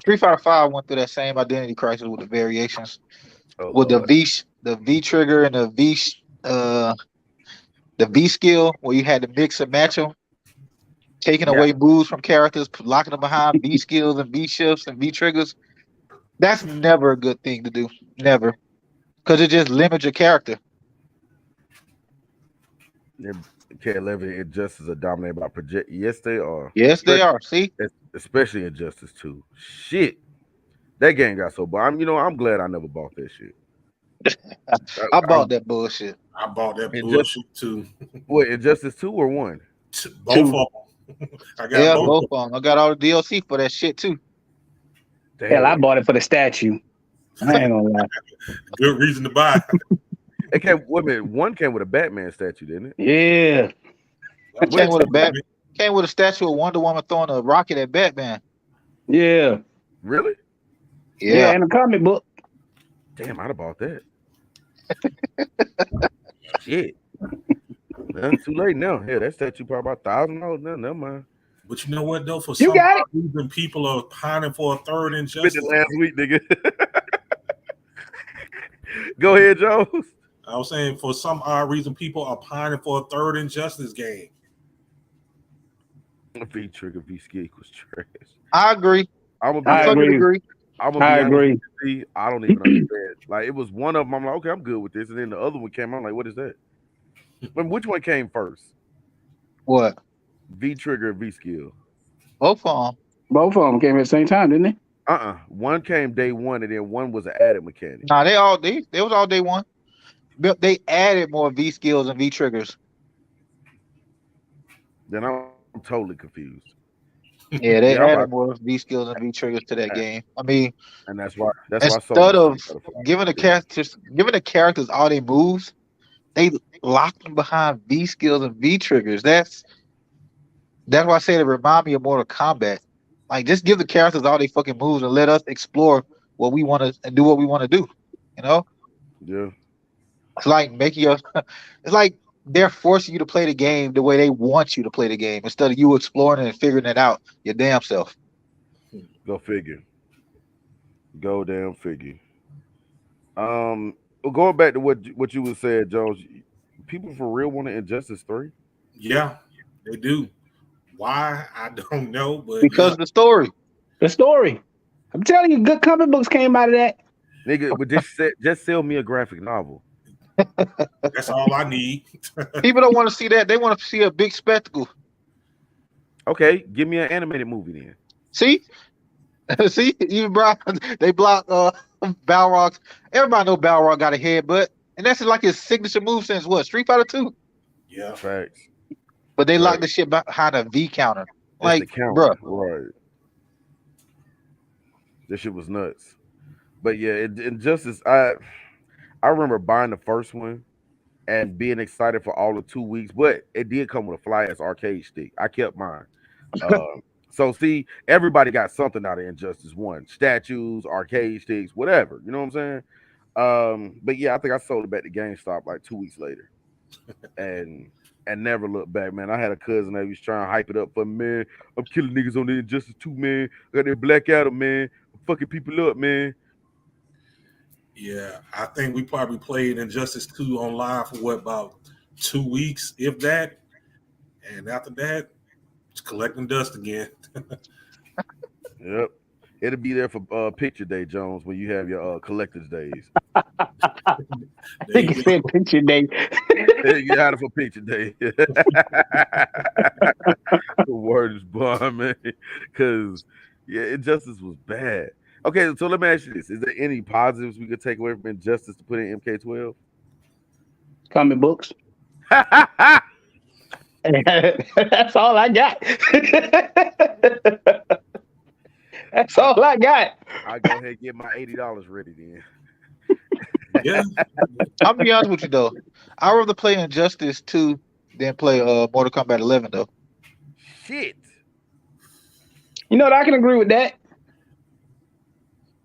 Street Fighter Five went through that same identity crisis with the variations, Oh with Lord, the V trigger and the V skill, where you had to mix and match them, taking yeah, away moves from characters, locking them behind V skills and V shifts and V triggers. That's never a good thing to do. Never, because it just limits your character. yeah, K11 injustices are dominated by project. Yes, they are. Yes, they are. See, Especially Injustice 2. Shit. That game got so bad. I'm glad I never bought that shit. I I bought that bullshit. I bought that Injustice, bullshit too. what, Injustice 2 or 1? Both Two. of them. I got Yeah, both both of of them. I got all the DLC for that shit too. Hell, I Dang. bought it for the statue. I ain't gonna lie. them. Good reason to buy. It came, wait a minute, 1 came with a Batman statue, didn't it? Yeah, It What? came with a statue of Wonder Woman throwing a rocket at Batman. yeah, Really? yeah. Yeah. In the comic book. Damn, I'd have bought that. Shit. Well, too late now. Yeah, that statue probably about $1,000 now. Never mind. But you know what though? For You some got it. reason, people are pining for a third Spent it injustice. last week, nigga. Go ahead, Jones. I was saying for some odd reason, people are pining for a third injustice game. V Trigger V Ski equals trash. I agree. I'm gonna I be I honest. fucking agree. agree. I'm gonna I be honest agree. with you. I don't even understand. Like it was one of them. I'm like, okay, I'm good with this, and then the other one came. I'm like, what is that? But which one came first? What? V Trigger or V Skill? Both of them. Both of them came at the same time, didn't they? One came day one, and then one was an added mechanic. Nah, they was all day one. But they added more V skills and V triggers. Then I'm totally confused. Yeah, Yeah, they I'm about, added more V skills and V triggers to that game. I mean, and that's why Sony instead of Street Fighter giving the characters all their moves, they lock them behind V skills and V triggers. That's why I say they remind me of Mortal Kombat. Like, just give the characters all their fucking moves and let us explore what we want to and do what we want to do. You know, Yeah, it's like making your. It's like they're forcing you to play the game the way they want you to play the game instead of you exploring it and figuring it out your damn self. go figure. Go damn figure. Well, going back to what you was saying, Jones. People for real want an Injustice 3. Yeah, they do. Why? I don't know, but Because yeah, of the story. The story. I'm telling you, good comic books came out of that. Nigga, but just sell me a graphic novel. that's all I need. People don't want to see that. They want to see a big spectacle. Okay, give me an animated movie then. See? See? Even Brown, they block Balrog. Everybody know Balrog got a headbutt. And that's like his signature move since what? Street Fighter 2? Yeah, Facts. But they locked Right. the shit behind a V counter. It's Like, the counter. bruh. Right. This shit was nuts. But yeah, Injustice. I remember buying the first one and being excited for all of 2 weeks, but it did come with a fly ass arcade stick. I kept mine. So see, everybody got something out of Injustice One: statues, arcade sticks, whatever. You know what I'm saying? But yeah, I think I sold it back to GameStop like 2 weeks later, and never looked back, man. I had a cousin that was trying to hype it up for me, man. I'm killing niggas on the Injustice 2, man. I got that Black Adam, man. I'm fucking people up, man. yeah. I think we probably played Injustice 2 online for what about 2 weeks, if that. And after that, it's collecting dust again. Yep. It'll be there for picture day, Jones, when you have your collector's days. I There think you it go. said picture day. You had it for picture day. The word is bomb, man. Because yeah, Injustice was bad. Okay, so let me ask you this: is there any positives we could take away from Injustice to put in MK12? Comic books. That's all I got. That's I all I got. I go ahead and get my $80 ready then. Yeah. I'll be honest with you though. I'd rather play Injustice 2 than play Mortal Kombat 11 though. Shit. You know what? I can agree with that.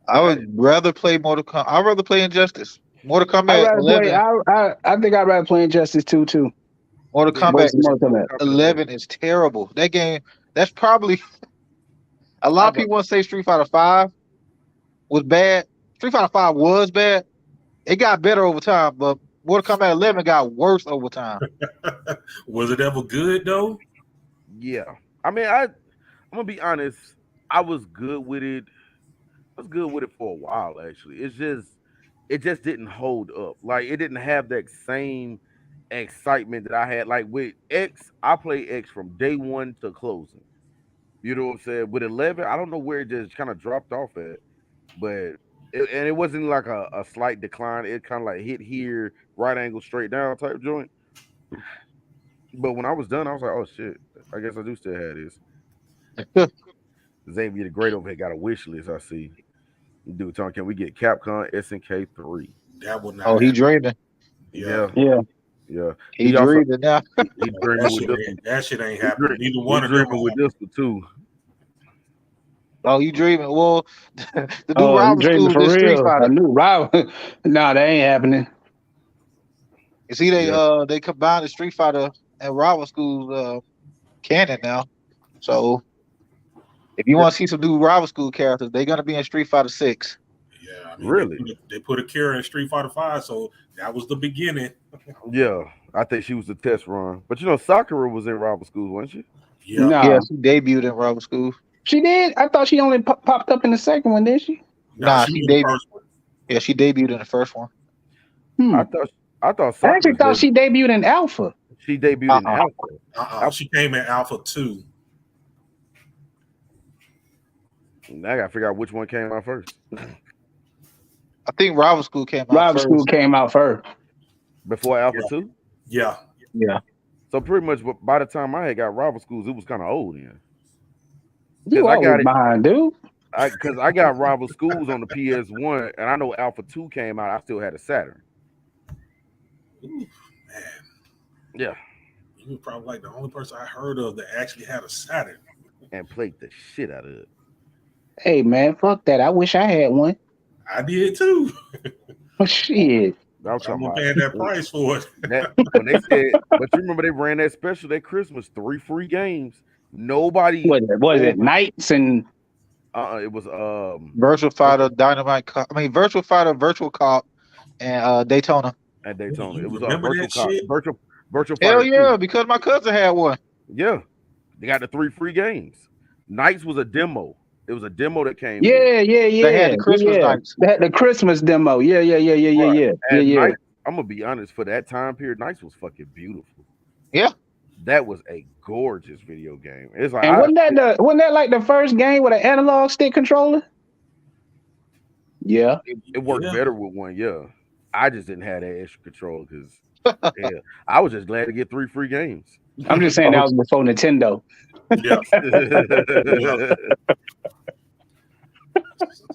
I I, would rather play I'd rather play Injustice. Mortal I'd Kombat rather play. 11. I think I'd rather play Injustice 2 too. Mortal yeah, Kombat Versus Mortal Kombat. Mortal Kombat 11. 11 is terrible. That game. That's probably a lot I of was people want to say Street Fighter 5 was bad. Street Fighter 5 was bad. It got better over time, but Mortal Kombat 11 got worse over time. Was it ever good though? yeah. I mean, I'm gonna be honest. I was good with it. I was good with it for a while actually. It just didn't hold up. Like it didn't have that same excitement that I had. Like with X, I played X from day one to closing. You know what I'm saying? With 11, I don't know where it just kind of dropped off at, but it wasn't like a slight decline. It kind of like hit here, right angle, straight down type joint. But when I was done, I was like, oh shit, I guess I do still have this. Xavier the Great over here got a wish list. I see. Dude, talking, can we get Capcom SNK 3? That would not Oh, he happen. dreaming. Yeah. Yeah, Yeah. yeah. He He also dreaming now. he dreaming with this one. That shit ain't He, happening. Neither he one of them dreaming will with happen. this one too. Oh, you dreaming? Well, the new Oh, you rival dreaming school for is Street real? A Fighter. new rival? Nah, that ain't happening. You see, Yeah, they combined the Street Fighter and rival schools canon now. So if you yeah. want to see some new rival school characters, they're gonna be in Street Fighter 6. Yeah, I mean Really? they put a cure in Street Fighter 5, so that was the beginning. Yeah. I think she was the test run. But you know, Sakura was in rival school, wasn't she? Yeah. Yeah, Nah, she debuted in rival school. she did. I thought she only popped up in the second one, did she? Nah, Nah, she she was in the debuted. first one. Yeah, she debuted in the first one. Hmm. I thought I actually Sakura's thought debut. she debuted in Alpha. She debuted in Uh-uh. Alpha. Alpha. She came in Alpha 2. Now I gotta figure out which one came out first. I think rival school came out Rival School first. came out first. Before Alpha Yeah. 2. Yeah. Yeah. So pretty much by the time I had got rival schools, it was kind of old then. You Because I always got it. behind, dude. I got rival schools on the PS1, and I know Alpha 2 came out. I still had a Saturn. Ooh, man. Yeah, You were probably like the only person I heard of that actually had a Saturn. and played the shit out of it. Hey man, fuck that. I wish I had one. I did too. Oh shit. I was I'm talking paying that about price for it. that when they said, but you remember they ran that special that Christmas, 3 free games. Nobody What is it? over. Knights and It was Virtual virtual Fighter, Virtual Fighter, Virtual Cop, and Daytona. at Ooh, Daytona. you It was remember virtual that cop, shit? virtual Hell fighter 2. yeah, because my cousin had one. Yeah, they got the 3 free games. Knights was a demo. It was a demo that came in. yeah, yeah, They had yeah, the yeah, Christmas yeah. nights. That the Christmas demo. Yeah, yeah, yeah, yeah, yeah, Right. yeah, yeah, And yeah. Knights, I'm gonna be honest, for that time period, Knights was fucking beautiful. Yeah. That was a gorgeous video game. It's like And wasn't that like the first game with an analog stick controller? Yeah. it worked Yeah. better with one, yeah. I just didn't have that extra control because yeah, I was just glad to get 3 free games. I'm just saying that was before Nintendo. Yeah. Yeah.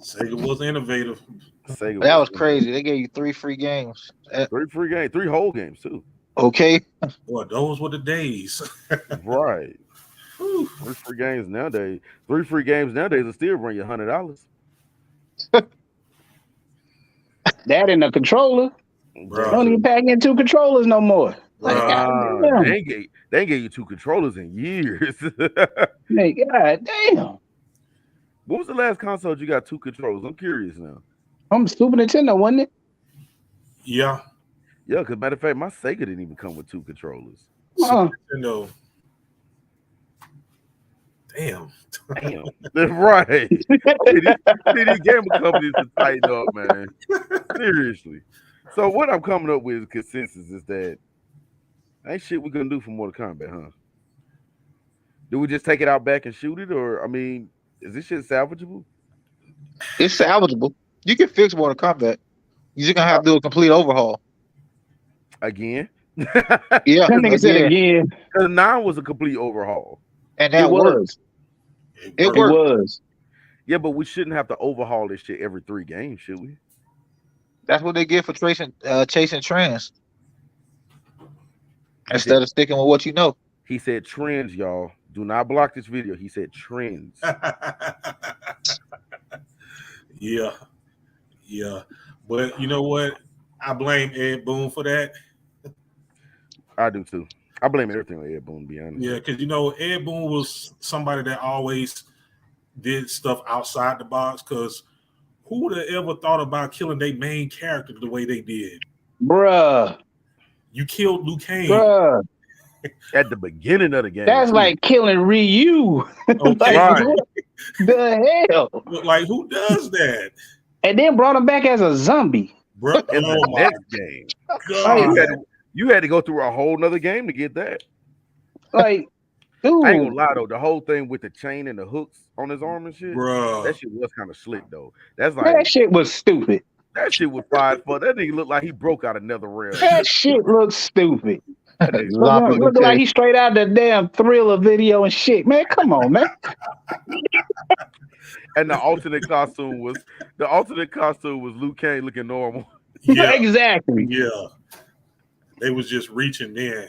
Sega was innovative. Sega That was was crazy. They gave you 3 free games. 3 free games, 3 whole games too. Okay. Boy, those were the days. Right. Whew. 3 free games nowadays. 3 free games nowadays will still bring you $100. That and the controller. Bruh. Don't even pack in 2 controllers no more. Like, Bruh. God They ain't gave you 2 controllers in years. damn. God damn. What was the last console you got 2 controllers? I'm curious now. I'm Super Nintendo, wasn't it? Yeah. Yeah, because matter of fact, my Sega didn't even come with 2 controllers. Uh-uh. Nintendo. Damn. Damn. Right. These gaming companies to tighten up, man. Seriously. So what I'm coming up with consensus is that ain't shit we gonna do for Mortal Kombat, huh? Do we just take it out back and shoot it, or I mean, is this shit salvageable It's salvageable. You can fix Mortal Kombat. You're just gonna have to do a complete overhaul. again? Yeah, That nigga said again, again. Because 9 was a complete overhaul. and It that worked. was. It It worked. was. Yeah, but we shouldn't have to overhaul this shit every 3 games, should we? That's what they get for chasing trends He said instead of sticking with what you know. he said trends, y'all. Do not block this video. He said trends. Yeah. Yeah. But you know what? I blame Ed Boon for that. I do too. I blame everything on Ed Boon, to be honest. Yeah, because you know, Ed Boon was somebody that always did stuff outside the box. Because who would have ever thought about killing their main character the way they did? Bruh. You killed Liu Kang. Bruh. At the beginning of the game. That's too. like killing Ryu. Okay. Right. What the hell? Like, who does that? And then brought him back as a zombie. Bro, In the oh my next game. God. You had to go through a whole nother game to get that. Like, dude. I ain't gonna lie though, the whole thing with the chain and the hooks on his arm and shit, Bro. that shit was kind of slick though. That's That like shit was stupid. that shit was fired for. That nigga looked like he broke out another realm. That shit looks stupid. Zombie Look like he straight out the damn Thriller video and shit. Man, come on, man. And the alternate costume was Liu Kang looking normal. Yeah. Exactly. Yeah. They was just reaching in.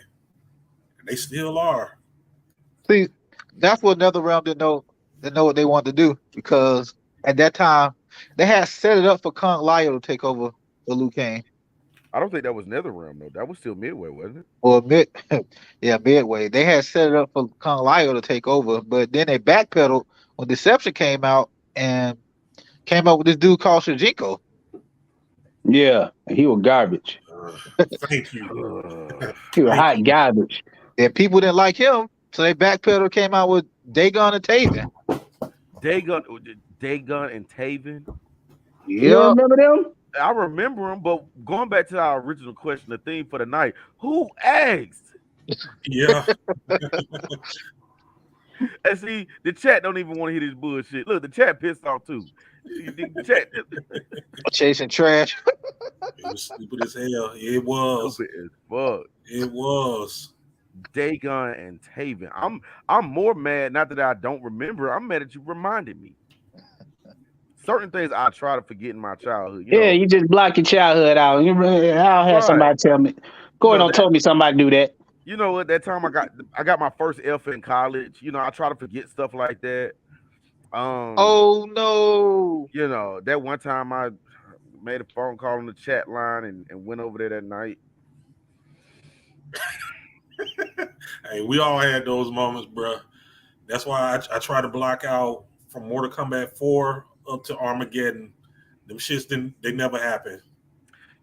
They still are. See, that's what NetherRealm didn't know what they wanted to do, because at that time they had set it up for Kung Lao to take over the Liu Kang. I don't think that was NetherRealm though. That was still Midway, wasn't it? Or Midway. They had set it up for Kung Lao to take over, but then they backpedaled when Deception came out and came up with this dude called Shijiko. Yeah, he was garbage. Thank you. He was Thank hot you. garbage. And people didn't like him, so they backpedaled, came out with Dagon and Taven. Dagon and Taven. You don't remember them? I remember him, but going back to our original question, the theme for the night, who asked? Yeah. And see, the chat don't even want to hear this bullshit. Look, the chat pissed off too. The chat Chasing trash. It was stupid as hell. It was. stupid as fuck. It was. Dagon and Taven. I'm more mad, not that I don't remember. I'm mad that you reminded me. Certain things I try to forget in my childhood. You know, Yeah, you just block your childhood out. I'll have somebody tell me. Gordon told me somebody do that. you know what? That time I got my first F in college. You know, I try to forget stuff like that. Oh no. You know, that one time I made a phone call on the chat line and went over there that night. Hey, we all had those moments, bro. That's why I try to block out from Mortal Kombat 4 up to Armageddon. Them shits they never happened.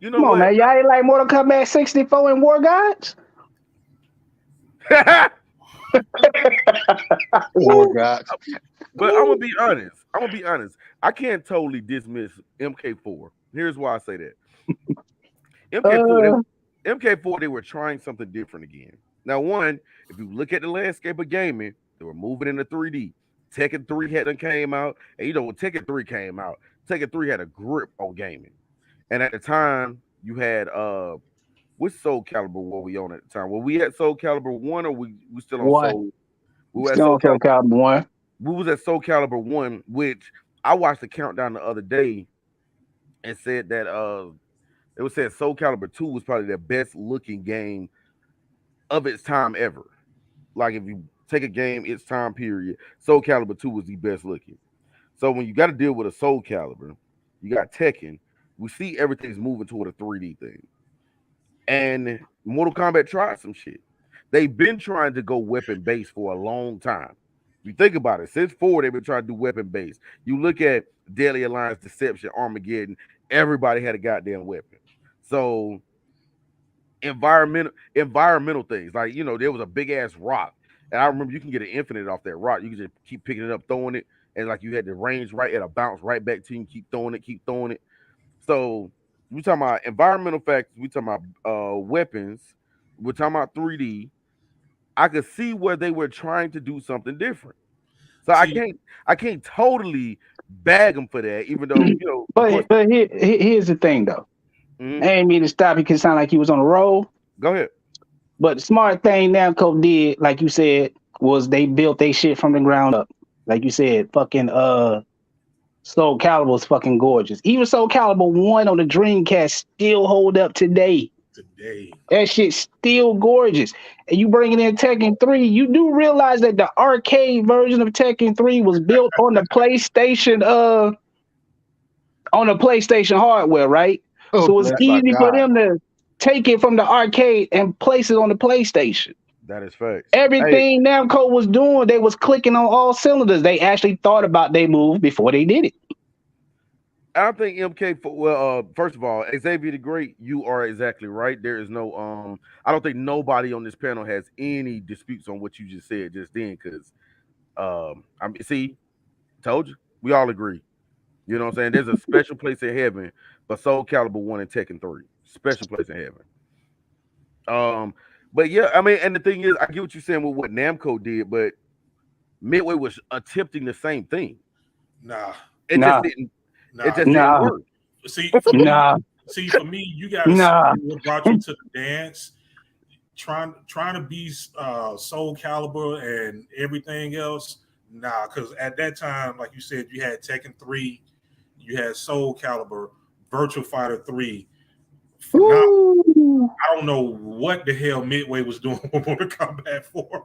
You know Come on, what? man. Y'all ain't like Mortal Kombat 64 and War Gods? Oh God. But I'm gonna be honest. I can't totally dismiss MK4. Here's why I say that. MK4, they were trying something different again. Now, one, if you look at the landscape of gaming, they were moving into 3D. Tekken 3 hadn't came out, and you know when Tekken 3 came out, Tekken 3 had a grip on gaming. And at the time, you had which Soul Calibur were we on at the time? Were we at Soul Calibur 1 or we still on One. Soul? We were at Still Soul on Calibur 1. We was at Soul Calibur 1, which I watched the countdown the other day and said that it was said Soul Calibur 2 was probably the best looking game of its time ever. Like if you take a game, its time period, Soul Calibur 2 was the best looking. So when you got to deal with a Soul Calibur, you got Tekken, we see everything's moving toward a 3D thing. And Mortal Kombat tried some shit. They've been trying to go weapon based for a long time. You think about it, since 4, they've been trying to do weapon based. You look at Deadly Alliance, Deception, Armageddon, everybody had a goddamn weapon. So environmental things, like, you know, there was a big ass rock. And I remember you can get an infinite off that rock. You can just keep picking it up, throwing it, and like you had the range right at a bounce right back to you. And keep throwing it, keep throwing it. So we talking about environmental factors. We talking about weapons. We're talking about 3D. I could see where they were trying to do something different. So See, I can't totally bag them for that, even though of course. But here's the thing though. I Mhm. ain't mean to stop you because it sound like he was on a roll. Go ahead. But the smart thing Namco did, like you said, was they built their shit from the ground up. Like you said, fucking Soul Calibur's fucking gorgeous. Even Soul Calibur 1 on the Dreamcast still hold up today. today, That shit's still gorgeous. And you bringing in Tekken 3, you do realize that the arcade version of Tekken 3 was built on the PlayStation hardware, right? Oh, So it's bless my easy for God. them to take it from the arcade and place it on the PlayStation. That is facts. Hey, Everything Namco was doing, they was clicking on all cylinders. They actually thought about their move before they did it. I think MK for well, first of all, Xavier the Great, you are exactly right. There is no I don't think nobody on this panel has any disputes on what you just said just then, because I mean, see, told you, we all agree. You know what I'm saying? There's a special place in heaven for Soul Calibur 1 and Tekken 3. Special place in heaven. Um, but yeah, I mean, and the thing is, I get what you're saying with what Namco did, but Midway was attempting the same thing. nah, It just Nah, didn't. It nah. just didn't nah, work. See, for me, nah, you got to see nah. what brought you to the dance. Trying to be Soul Calibur and everything else. Nah, because at that time, like you said, you had Tekken 3, you had Soul Calibur, Virtual Fighter 3. Phenomenal. Woo. I don't know what the hell Midway was doing with Mortal Kombat 4.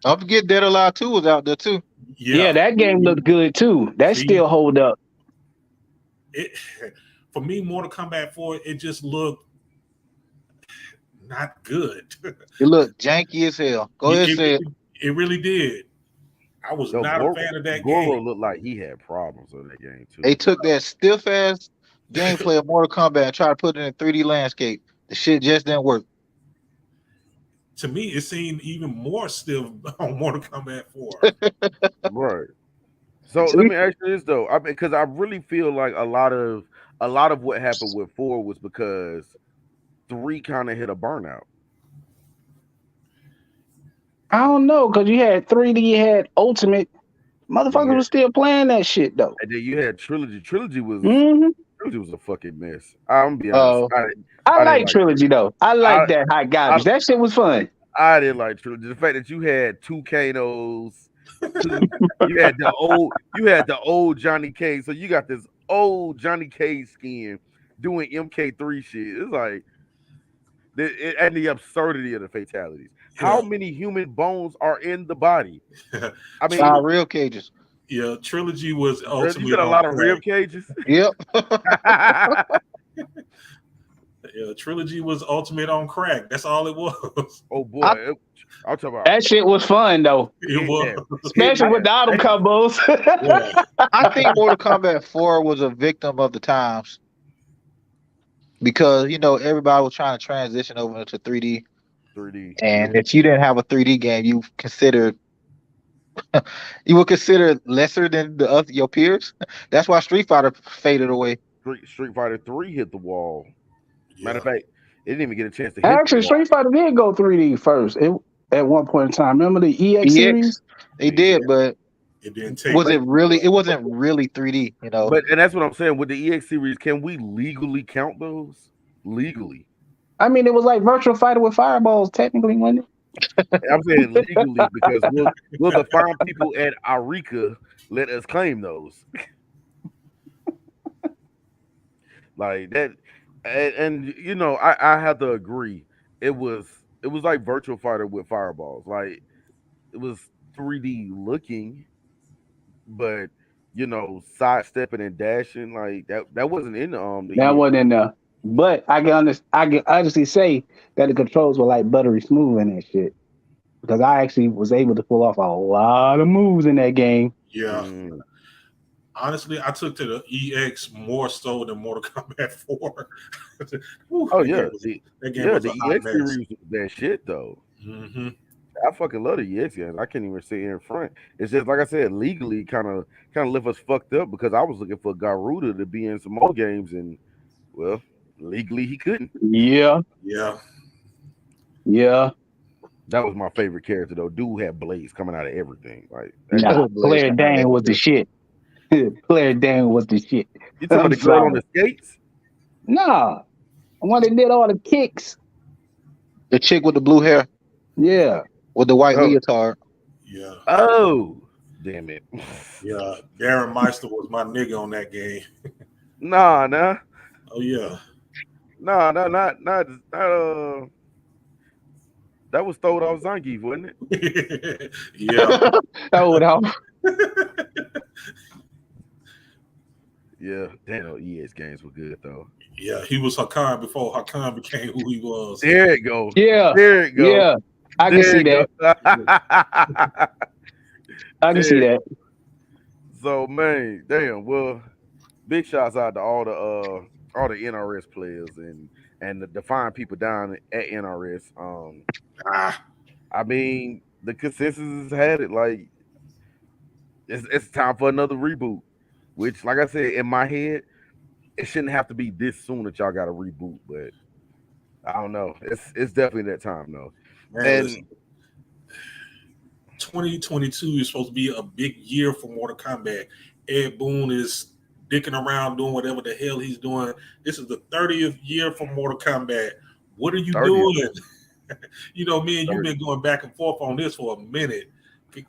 Don't forget Dead or Alive 2 was out there too. Yeah, Yeah, that game looked good too. That see, still hold up. it for me, Mortal Kombat 4, it just looked not good. It looked janky as hell. Go ahead, say it. It really did. I was Yo, not a fan of that Goro game. looked like he had problems on that game They too. took that stiff ass gameplay of Mortal Kombat and tried to put it in a 3D landscape. The shit just didn't work. To me, it seemed even more stiff on Mortal Kombat 4. Right. So let me ask you this though, I mean, because I really feel like a lot of what happened with 4 was because 3 kind of hit a burnout. I don't know, because you had 3D, you had Ultimate. Then you Motherfuckers had, was still playing that shit though. and then you had Trilogy. Hmm. Trilogy was a fucking mess. I'm gonna be honest. Oh, I I didn't like like Trilogy though. I I like that hot I garbage. That shit was fun. I didn't like Trilogy. The fact that you had two Kanos, two you had the old Johnny Cage. So you got this old Johnny Cage skin doing MK3 shit. It's like and the absurdity of the fatalities. How Yeah, many human bones are in the body? I Tri- mean, real cages. yeah. Trilogy was you said ultimate a on lot of crack. rib cages. Yep. Yeah, Trilogy was ultimate on crack. That's all it was. Oh I, boy, I'm talking about That shit was fun though. It hitting was. that, hitting Especially I with that the auto face. combos. Yeah. I think Mortal Kombat 4 was a victim of the times because everybody was trying to transition over into 3D, 3D. and if you didn't have a 3D game, you would consider lesser than the other your peers. That's why Street Fighter faded away. Street Fighter 3 hit the wall. Matter of Yeah. fact, it didn't even get a chance to hit the Actually, wall. Street Fighter did go 3D first at one point in time. Remember the EX series? EX, they Yeah. did, but It didn't take was But it really? It wasn't really 3D. and that's what I'm saying with the EX series. Can we legally count those? Legally, I mean, it was like Virtual Fighter with fireballs, technically, wasn't I'm saying legally because will the fine people at Arica let us claim those like that? And I have to agree. It was like Virtual Fighter with fireballs. Like it was 3D looking, but sidestepping and dashing like that wasn't in it? the That EX. wasn't in there. But I can honestly say that the controls were like buttery smooth in that shit. Because I actually was able to pull off a lot of moves in that game. yeah. Mm. Honestly, I took to the EX more so than Mortal Kombat 4. Whew, Oh yeah, that game was a the hot EX mess. series was that shit though. Hmm. I fucking love the EX games. I can't even sit here in front. It's just like I said, legally kind of left us fucked up because I was looking for Garuda to be in some more games, and well, legally he couldn't. Yeah, Yeah. yeah. That was my favorite character though. Dude had blades coming out of everything. Like that Nah, nigga. Blaze Player come out Dane was the everywhere. shit. Player Dane was the shit. You talking about I'm the girl on sorry. the skates? Nah, the one that did all the kicks. The chick with the blue hair Yeah. with the white Oh, leotard. Yeah. oh, damn it. Yeah. Darren Meister was my nigga on that game. Nah. Oh yeah. Nah, not. That was Throwed Off Zangief, wasn't it? Yeah. Oh, no. Yeah, damn, EX games were good though. Yeah. He was Hakan before Hakan became who he was. There it go. Yeah. There it go. Yeah. I can There see it that. go. I can see There. that. So man, damn. Well, big shouts out to all the NRS players and the fine people down at NRS. Ah, I mean, the consensus has had it like it's time for another reboot. Which, like I said, in my head, it shouldn't have to be this soon that y'all got to reboot. But I don't know. It's definitely that time though. man, And listen. 2022 is supposed to be a big year for Mortal Kombat. Ed Boon is dicking around doing whatever the hell he's doing. This is the 30th year for Mortal Kombat. What are you 30th. doing? You know, me and you've 30. been going back and forth on this for a minute.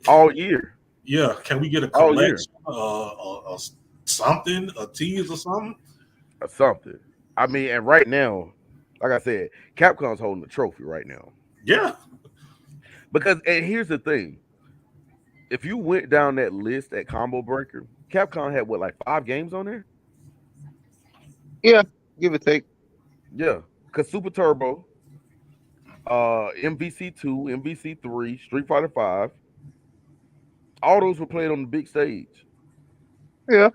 all year, Yeah, can we get a all year, collection, something, a tease or something? or something. I mean, and right now, like I said, Capcom's holding the trophy right now. Yeah, Because, and here's the thing: if you went down that list at Combo Breaker, Capcom had what, like 5 games on there? Yeah, give or take. Yeah, because Super Turbo, MVC2, MVC3, Street Fighter 5, all those were played on the big stage. Yeah.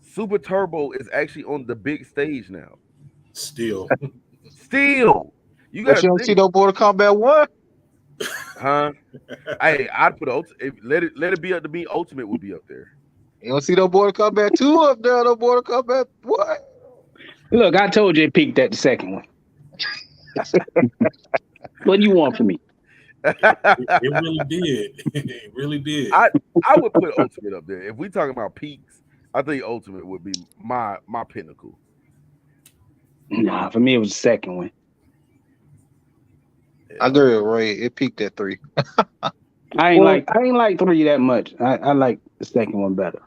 Super Turbo is actually on the big stage now. still. Still, you But gotta you don't see think, no Mortal Kombat 1? huh? Hey, I'd put let it be up to me. Ultimate would be up there. You don't see no Mortal Kombat 2 up there, no Mortal Kombat what? Look, I told you it peaked at the second one. What do you want from me? It really did. It really did. I would put Ultimate up there. If we talking about peaks, I think Ultimate would be my pinnacle. Nah, for me it was the second one. I agree with Ray. It peaked at 3. I ain't Well, like 3 that much. I like the second one better.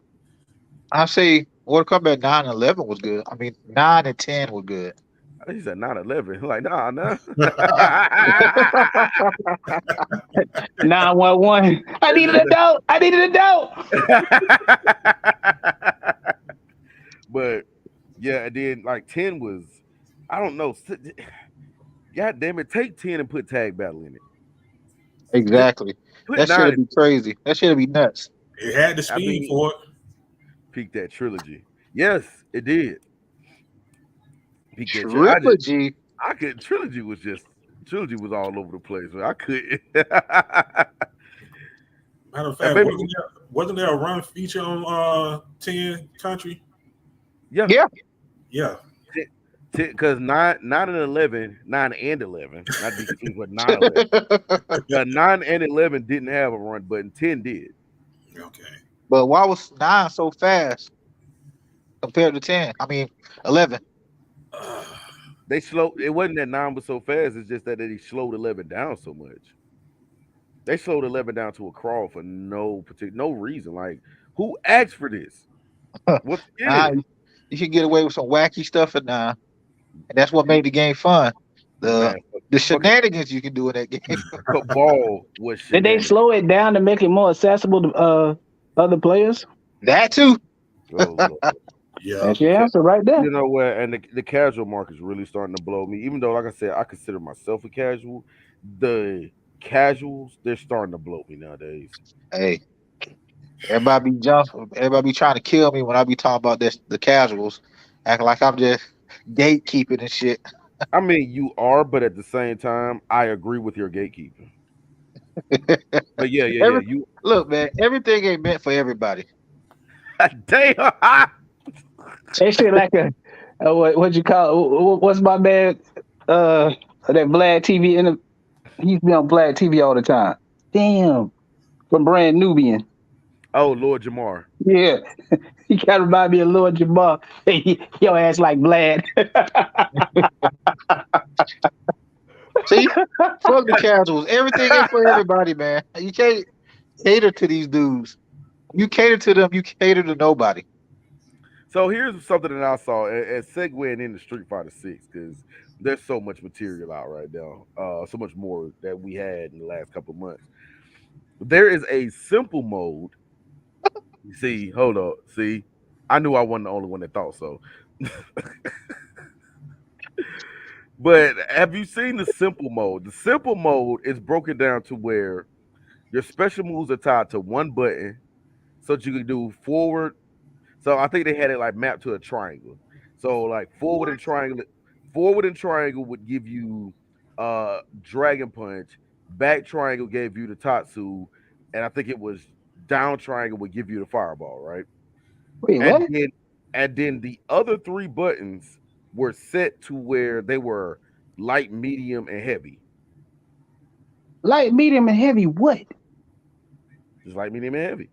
I say Mortal Kombat 9 and 11 was good. I mean, 9 and 10 were good. He said 9/11. Like, nah. 911. I needed a dope. I needed a dope. But yeah, and then like 10 was, I don't know. God damn it, take 10 and put tag battle in it. Exactly. Put That should 9 be crazy. That should be nuts. It had the I speed mean, for it. peak that trilogy. Yes, it did. Peak that Trilogy. I could trilogy was all over the place. So I couldn't. Matter of And fact, maybe, wasn't there a run feature on 10 Country? yeah, Yeah. Yeah. because 9 and 11, not to be confused with 9/11. Yeah, 9 and 11 didn't have a run button. 10 did. Okay. But why was 9 so fast compared to 10? I mean, 11. They slowed. It wasn't that 9 was so fast. It's just that they slowed 11 down so much. They slowed 11 down to a crawl for no reason. Like, who asked for this? What's in Nah, it? you can get away with some wacky stuff at 9. And that's what made the game fun. Man, The fucking shenanigans you can do in that game. football was Did they shenanigans. slow it down to make it more accessible to other players? That too. Oh, Lord. Yeah. That's your answer right there. You know what? And the casual market is really starting to blow me. Even though, like I said, I consider myself a casual, the casuals, they're starting to blow me nowadays. Hey, everybody be jumping. Everybody be trying to kill me when I be talking about this, the casuals, acting like I'm just gatekeeping and shit. I mean, you are, but at the same time, I agree with your gatekeeping. But yeah. Every You look, man, everything ain't meant for everybody. damn. That shit like a what you call what's my man that Vlad TV in the he's been on Vlad TV all the time. Damn, from Brand Nubian. Oh Lord Jamar. Yeah, he kind of remind me of Lord Jamar. Your ass like Vlad. See, fuck the casuals. Everything ain't for everybody, man. You can't cater to these dudes. You cater to them, you cater to nobody. So here's something that I saw and segueing into Street Fighter Six because there's so much material out right now, so much more that we had in the last couple of months. There is a simple mode. See, hold up. See, I knew I wasn't the only one that thought so. But have you seen the simple mode? The simple mode is broken down to where your special moves are tied to one button, so that you can do forward. So I think they had it like mapped to a triangle. So like What? forward and triangle would give you dragon punch, back triangle gave you the tatsu, and I think it was down triangle would give you the fireball, right? Wait, And what? then the other three buttons were set to where they were light, medium, and heavy. Light, medium, and heavy. What? Just light, medium, and heavy.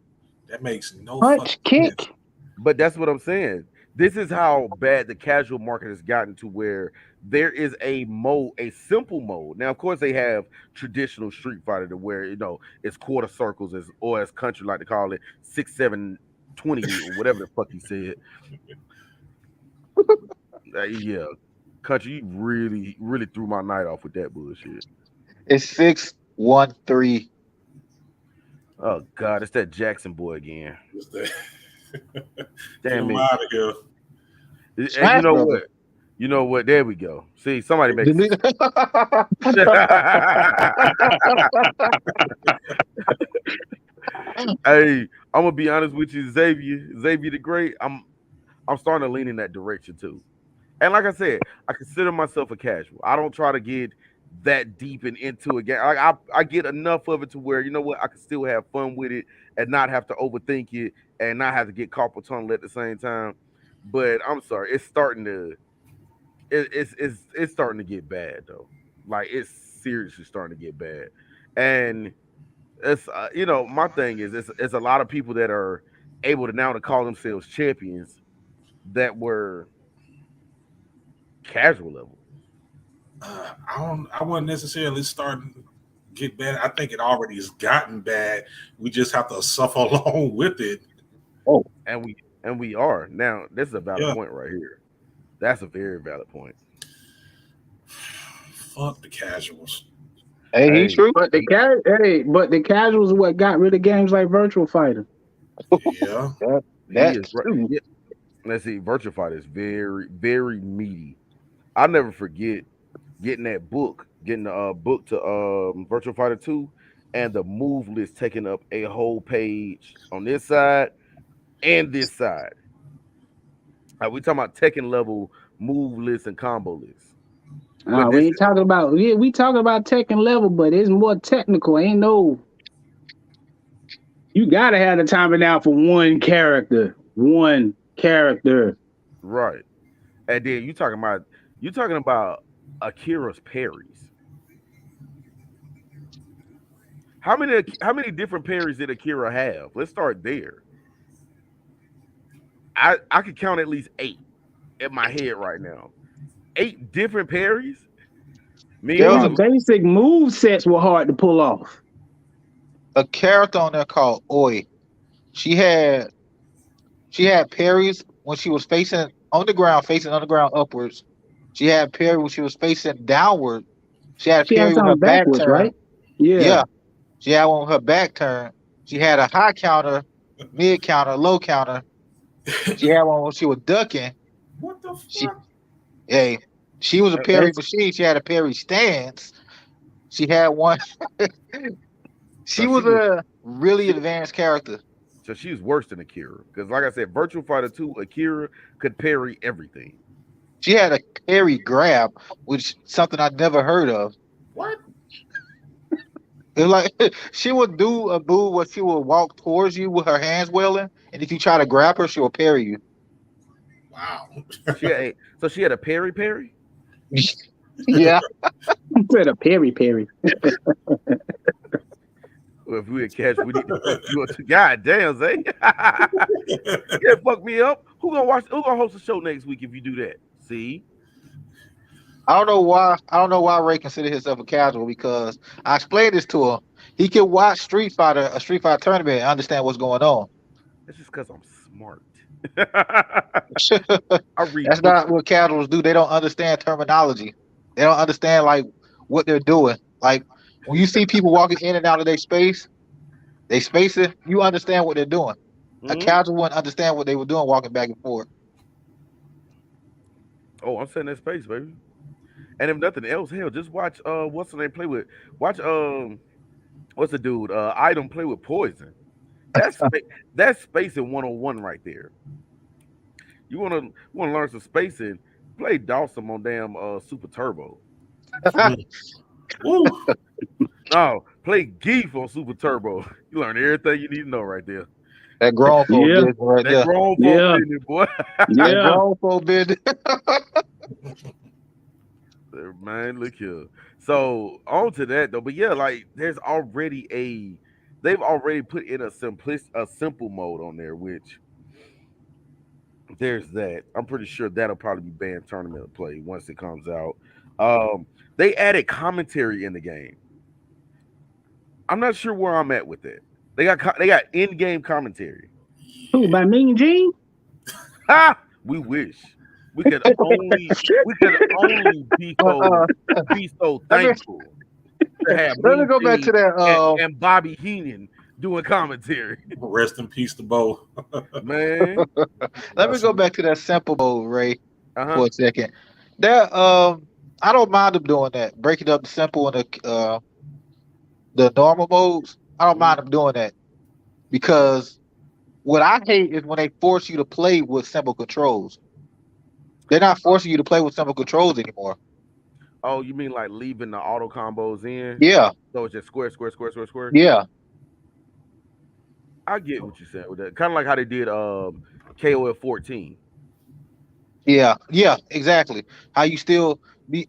That makes no fucking Punch, sense. kick. But that's what I'm saying. This is how bad the casual market has gotten to where there is a mode, a simple mode. Now, of course, they have traditional Street Fighter to where it's quarter circles, or as country like to call it, 6, 7, 20 or whatever the fuck he said. Yeah, country, you really, really threw my night off with that bullshit. It's 6-1-3. Oh God, it's that Jackson boy again. Just that- Get Damn him it! out of here. And you Smash know Brothers. what? You know what? There we go. See, somebody makes. Delete- Hey, I'm gonna be honest with you, Xavier the Great. I'm starting to lean in that direction too. And like I said, I consider myself a casual. I don't try to get that deep and into it. Like I get enough of it to where I can still have fun with it and not have to overthink it and not have to get carpal tunnel at the same time. But I'm sorry, it's starting to it's starting to get bad though. Like it's seriously starting to get bad, and it's my thing is it's a lot of people that are able to now to call themselves champions that were casual level. I wouldn't necessarily starting to get bad. I think it already has gotten bad. We just have to suffer along with it. Oh, And we are now. This is a valid Yeah. point right here. That's a very valid point. Fuck the casuals. Hey, he's Hey, true. but the casuals are what got rid of games like Virtual Fighter. Yeah. he That is right. too. Yeah, let's see. Virtual Fighter is very, very meaty. I'll never forget getting that book, getting the book to Virtual Fighter 2, and the move list taking up a whole page on this side and this side. We talking about Tekken level move list and combo list. But We this ain't talking about we talking about tech and level, but it's more technical. Ain't no you gotta have the timing out for one character. One character. right. And then you talking about Akira's parries. How many different parries did Akira have? Let's start there. I could count at least 8 in my head right now. 8 different parries. There was His Meanwhile, basic move sets were hard to pull off. a character on there called Oi. She had she had parries when she was facing on the ground upwards. She had parry when she was facing downward. She had a She had parry with her something back backwards, turned. right? Yeah. Yeah, she had one with her back turned. She had a high counter, mid counter, low counter. She had one when she was ducking. What the She fuck? Hey, she was a parry That's machine. She had a parry stance. She had one. so She she was was a really she advanced character. so she's worse than Akira because, like I said, Virtual Fighter 2, Akira could parry everything. She had a parry grab, which something I'd never heard of. What? It's like she would do a move where she would walk towards you with her hands wailing, and if you try to grab her, she will parry you. Wow. She had a Perry Perry. Yeah. Said a Perry Perry. Well, if we a catch, we need to fuck you up. God damn, Zay. Yeah, fuck me up. Who gonna watch? Who gonna host the show next week if you do that? See, I don't know why. I don't know why Ray considered himself a casual because I explained this to him. He can watch a Street Fighter tournament, and understand what's going on. it's just because I'm smart. I read That's books. not what casuals do. They don't understand terminology. They don't understand like what they're doing. Like when you see people walking in and out of their space, they space it. You understand what they're doing. A Mhm. casual wouldn't understand what they were doing walking back and forth. Oh, I'm setting that space, baby. And if nothing else, hell, just watch what's the name play with watch what's the dude? Item play with poison. That's that's spacing 101 right there. You wanna learn some spacing, play Dawson on damn Super Turbo. Woo. No, play Geef on Super Turbo. You learn everything you need to know right there. That grown folk Yeah, business right That there. grown folk yeah, business, boy. That yeah. grown folk business. Man, look here. So on to that though, but yeah, like they've already put in a simple mode on there, which there's that. I'm pretty sure that'll probably be banned tournament play once it comes out. Um, they added commentary in the game. I'm not sure where I'm at with it. They got in-game commentary. Who by Mean Gene? Ha! We wish we could only uh, be so let me thankful to have let me Mean go back to Gene that. and Bobby Heenan doing commentary. Rest in peace to Bo. Man. Let me go back to that simple mode, Ray, Uh-huh. for a second. That I don't mind them doing that, breaking up the simple and the normal modes. I don't mind Mhm. them doing that because what I hate is when they force you to play with simple controls. They're not forcing you to play with simple controls anymore. Oh, you mean like leaving the auto combos in? Yeah, So it's just square, square, square, square, square. yeah, I get what you said with that. Kind of like how they did KOF 14. yeah, yeah. Exactly. How you still be?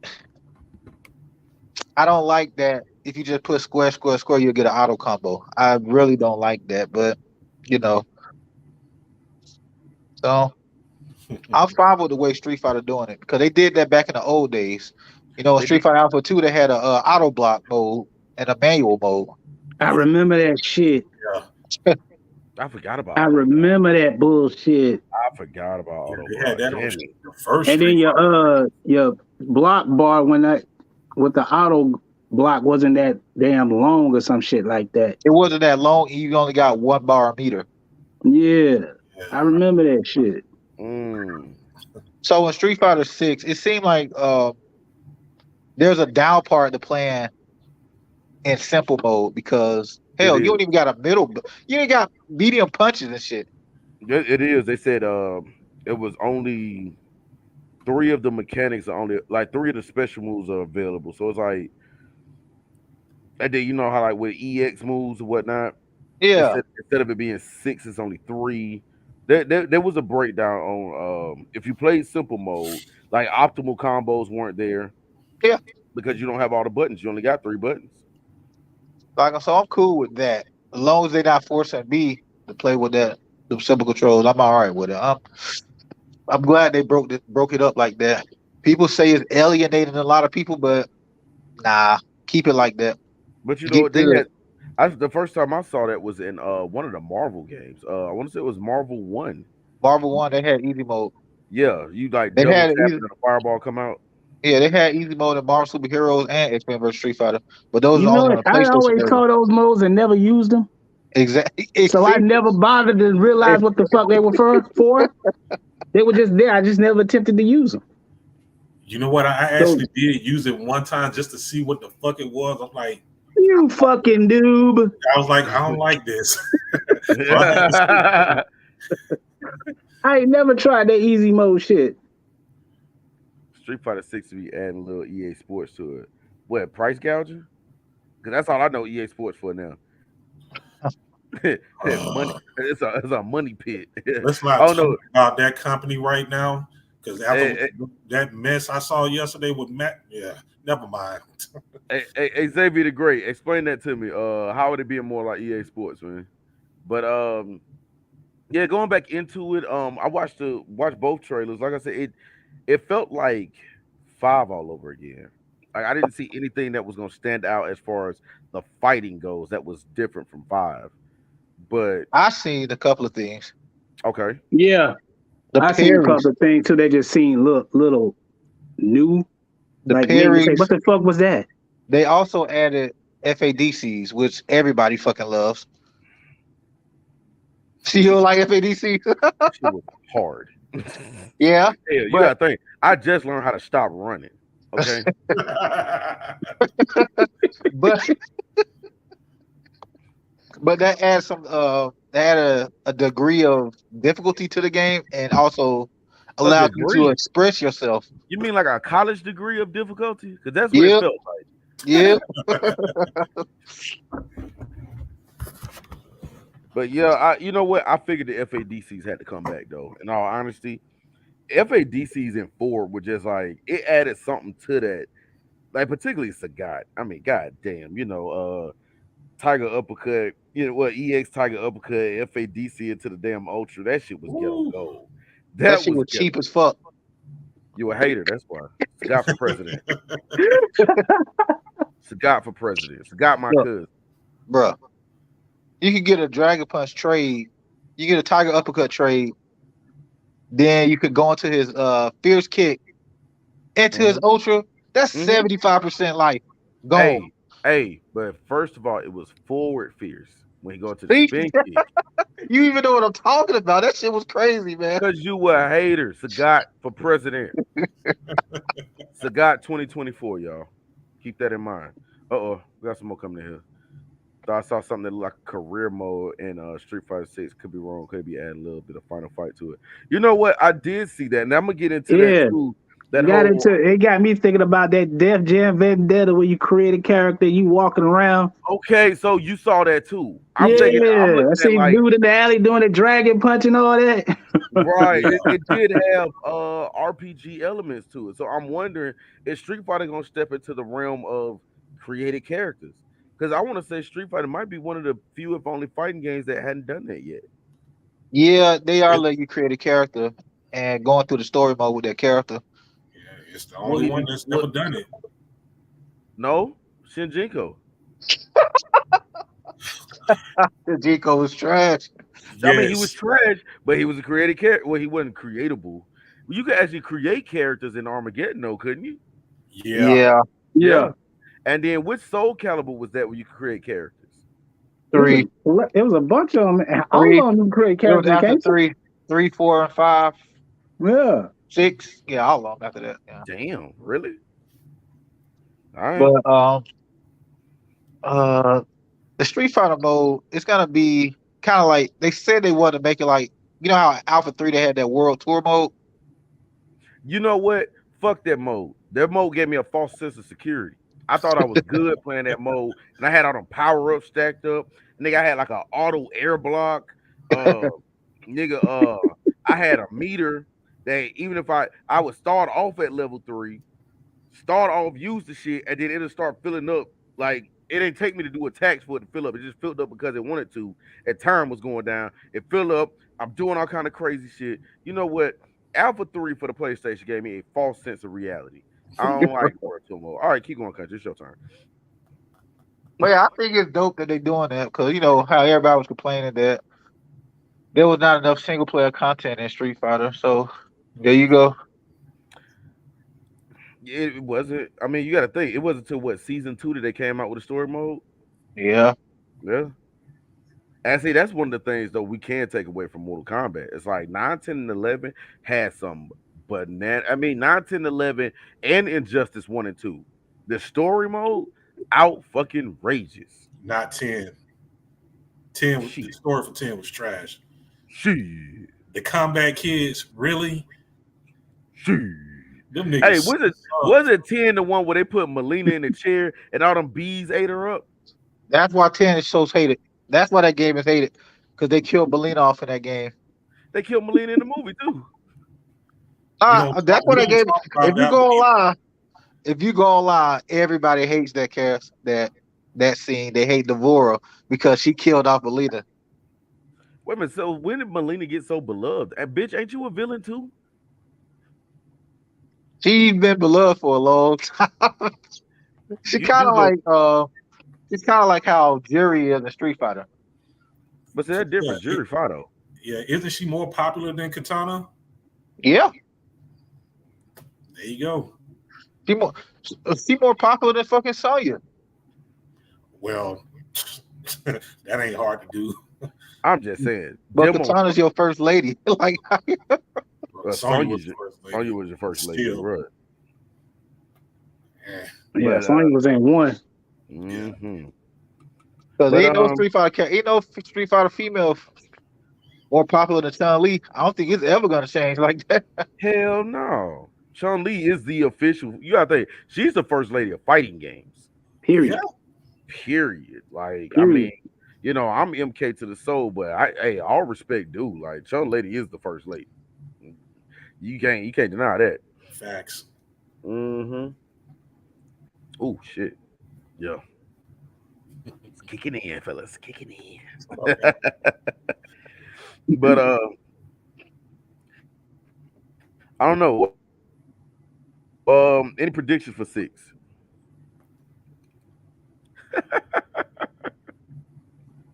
I don't like that. If you just put square, square, square, you'll get an auto combo. I really don't like that, but you know, so I'm fine with the way Street Fighter doing it because they did that back in the old days. You know, in They did. Street Fighter Alpha 2, they had a auto block mode and a manual mode. I remember that shit. Yeah. I forgot about I auto block. remember that bullshit. I forgot about Yeah, auto they had block. that on Damn it. the first And then Street Fighter. your block bar when that with the auto block wasn't that damn long or some shit like that. It wasn't that long. You only got one bar a meter. Yeah, I Yeah. remember that shit. Mm. So in Street Fighter 6, it seemed like there's a down part to playing in simple mode because It hell, you is. don't even got a middle. You ain't got medium punches and shit. It is. They said it was only three of the mechanics are only like three of the special moves are available. So it's like and then you know how like with EX moves and whatnot, Yeah, instead of it being six, it's only three. There was a breakdown on if you played simple mode, like optimal combos weren't there yeah. because you don't have all the buttons. You only got three buttons. Like so, I'm cool with that as long as they're not forcing me to play with that the simple controls. I'm all right with it. I'm glad they broke it up like that. People say it's alienating a lot of people, but nah, keep it like that. But you know Get they to had. The first time I saw that was in one of the Marvel games. I want to say it was Marvel One. Marvel One. They had easy mode. Yeah, you like They double had tap it easy. and a fireball come out. Yeah, they had easy mode in Marvel Superheroes and X Men vs Street Fighter, but those You are know, only on the I PlayStation always version. saw those modes and never used them, Exactly. so I See, never bothered to realize what the fuck they were for. They were just there. I just never attempted to use them. You know what? I So actually did use it one time just to see what the fuck it was. I'm like, you fucking noob. I was like, I don't like this. So I had to see. I ain't never tried that easy mode shit. Street Fighter Six to be adding a little EA Sports to it. What price gouging? Because that's all I know EA Sports for now. Money. It's a money pit. Let's I not don't know. talk about that company right now because after Hey, that mess I saw yesterday with Matt, yeah, never mind. Xavier the Great, explain that to me. How would it be more like EA Sports, man? But yeah, going back into it, I watched both trailers. Like I said, it felt like five all over again. Like I didn't see anything that was gonna stand out as far as the fighting goes that was different from five. But I seen a couple of things. okay, Yeah, The I seen a parries, couple of things too. They just seemed little new. the Like made me say, parries. "What the fuck was that?" They also added FADCs, which everybody fucking loves. You don't like FADC? that shit was hard. Hell, Yeah, you but gotta think. I just learned how to stop running. Okay. but but that adds some that add a degree of difficulty to the game and also A allows you to degree. express yourself. You mean like a college degree of difficulty? Because that's what it Yep, felt like. yep. But yeah, you know what? I figured the FADCs had to come back though. In all honesty, FADCs in four were just like it added something to that. Like particularly Sagat. I mean, god damn, Tiger uppercut, what EX Tiger uppercut, FADC into the damn ultra. That shit was ghetto Ooh, gold. That That shit was was ghetto. cheap as fuck, You a hater, that's why. Sagat for president. Sagat for president. Sagat my bro. cousin. Bruh. You could get a Dragon Punch trade. You get a Tiger uppercut trade. Then you could go into his fierce kick into his Hmm. ultra. That's Hmm. 75% life gone. Hey, hey, but first of all, it was forward fierce when he go to the See, spin kick. you even know what I'm talking about. That shit was crazy, man. Cause you were a hater. Sagat for president. Sagat 2024, y'all. Keep that in mind. Uh-oh, we got some more coming in here. Thought I saw something that looked like career mode in Street Fighter 6. Could be wrong. Could be adding a little bit of final fight to it. You know what? I did see that. And I'm gonna get into that Yeah, too. That you got whole into it. Got me thinking about that Def Jam Vendetta where you create a character, you walking around. okay, so you saw that too. I'm Yeah, I looking at see like dude in the alley doing the dragon punch and all that. right. It did have RPG elements to it. So I'm wondering is Street Fighter gonna step into the realm of created characters? Because I want to say Street Fighter might be one of the few, if only, fighting games that hadn't done that yet. Yeah, they are it, letting you create a character and going through the story mode with that character. yeah, it's the What only one that's never what done it. no? Shinjinko. The Jico was trash. I mean, he was Yes, trash, but he was a created character. Well, he wasn't creatable. You could actually create characters in Armageddon, though, couldn't you? yeah. Yeah, Yeah. Yeah, And then which Soul Calibur was that where you could create characters? three, it was a bunch of them. All three. of them create It was characters. after Can't three, three, 4, and 5, yeah. 6. Yeah, all of them after that. Yeah, Damn, really? All right. but uh, the Street Fighter mode, it's gonna be kind of like they said they wanted to make it like how Alpha 3 they had that World Tour mode. You know what? Fuck that mode. That mode gave me a false sense of security. I thought I was good playing that mode, and I had all them power ups stacked up. Nigga, I had like an auto air block. Uh, nigga, I had a meter that even if I would start off at level 3, start off, use the shit, and then it'll start filling up. Like it didn't take me to do attacks for it to fill up. It just filled up because it wanted to. At time was going down. It filled up. I'm doing all kind of crazy shit. You know what? Alpha 3 for the PlayStation gave me a false sense of reality. I don't like World Tour mode. All right, keep going, country. It's your turn. But yeah, I think it's dope that they doing that because you know how everybody was complaining that there was not enough single player content in Street Fighter. So there you go. It wasn't. I mean, you got to think. It wasn't until what season 2 that they came out with a story mode. Yeah, Yeah. And see, that's one of the things though we can take away from Mortal Kombat. It's like 9, 10, and 11 had some banana. I mean, 9, 10, 11 and Injustice 1 and 2. The story mode out fucking rages. Not 10. 10. The Shit. story for 10 was trash. Shit. The Combat Kids, really? Shit. Them Hey, niggas. was it 10 the one where they put Melina in the chair and all them bees ate her up? That's why 10 is so hated. That's why that game is hated. Because they killed Molina off in that game. They killed Melina in the movie too. That's We what that don't game. talk If about you that go one either. lie, if you go lie, everybody hates that cast that scene. They hate Devora because she killed off Molina. Wait a minute. So when did Melina get so beloved? And bitch, ain't you a villain too? She's been beloved for a long time. she You kind do of know, like she's kind of like how Jerry is in Street Fighter. but see, that Yeah, different. Jury Fado. yeah, isn't she more popular than Katana? Yeah, There you go. she more she more popular than fucking Sonya. Well, that ain't hard to do. I'm just saying. But Them on Katana's your first lady. like Sonya was the first Sonya lady. was your first lady, Still, right? yeah, Yeah, But Sonya was in one. yeah. hmm because but ain't no ain't no Street Fighter female more popular than Chun Li. I don't think it's ever gonna change like that. hell no. Chun Li is the official. You gotta think she's the first lady of fighting games. Yeah. Period. Period. Like I mean, Period. I'm MK to the soul, but hey, all respect due. Like Chun Lady is the first lady. You can't deny that. Facts. Mm-hmm. Oh shit. Yeah. It's kicking in, fellas. Kicking in. Okay. But I don't know. Any predictions for six?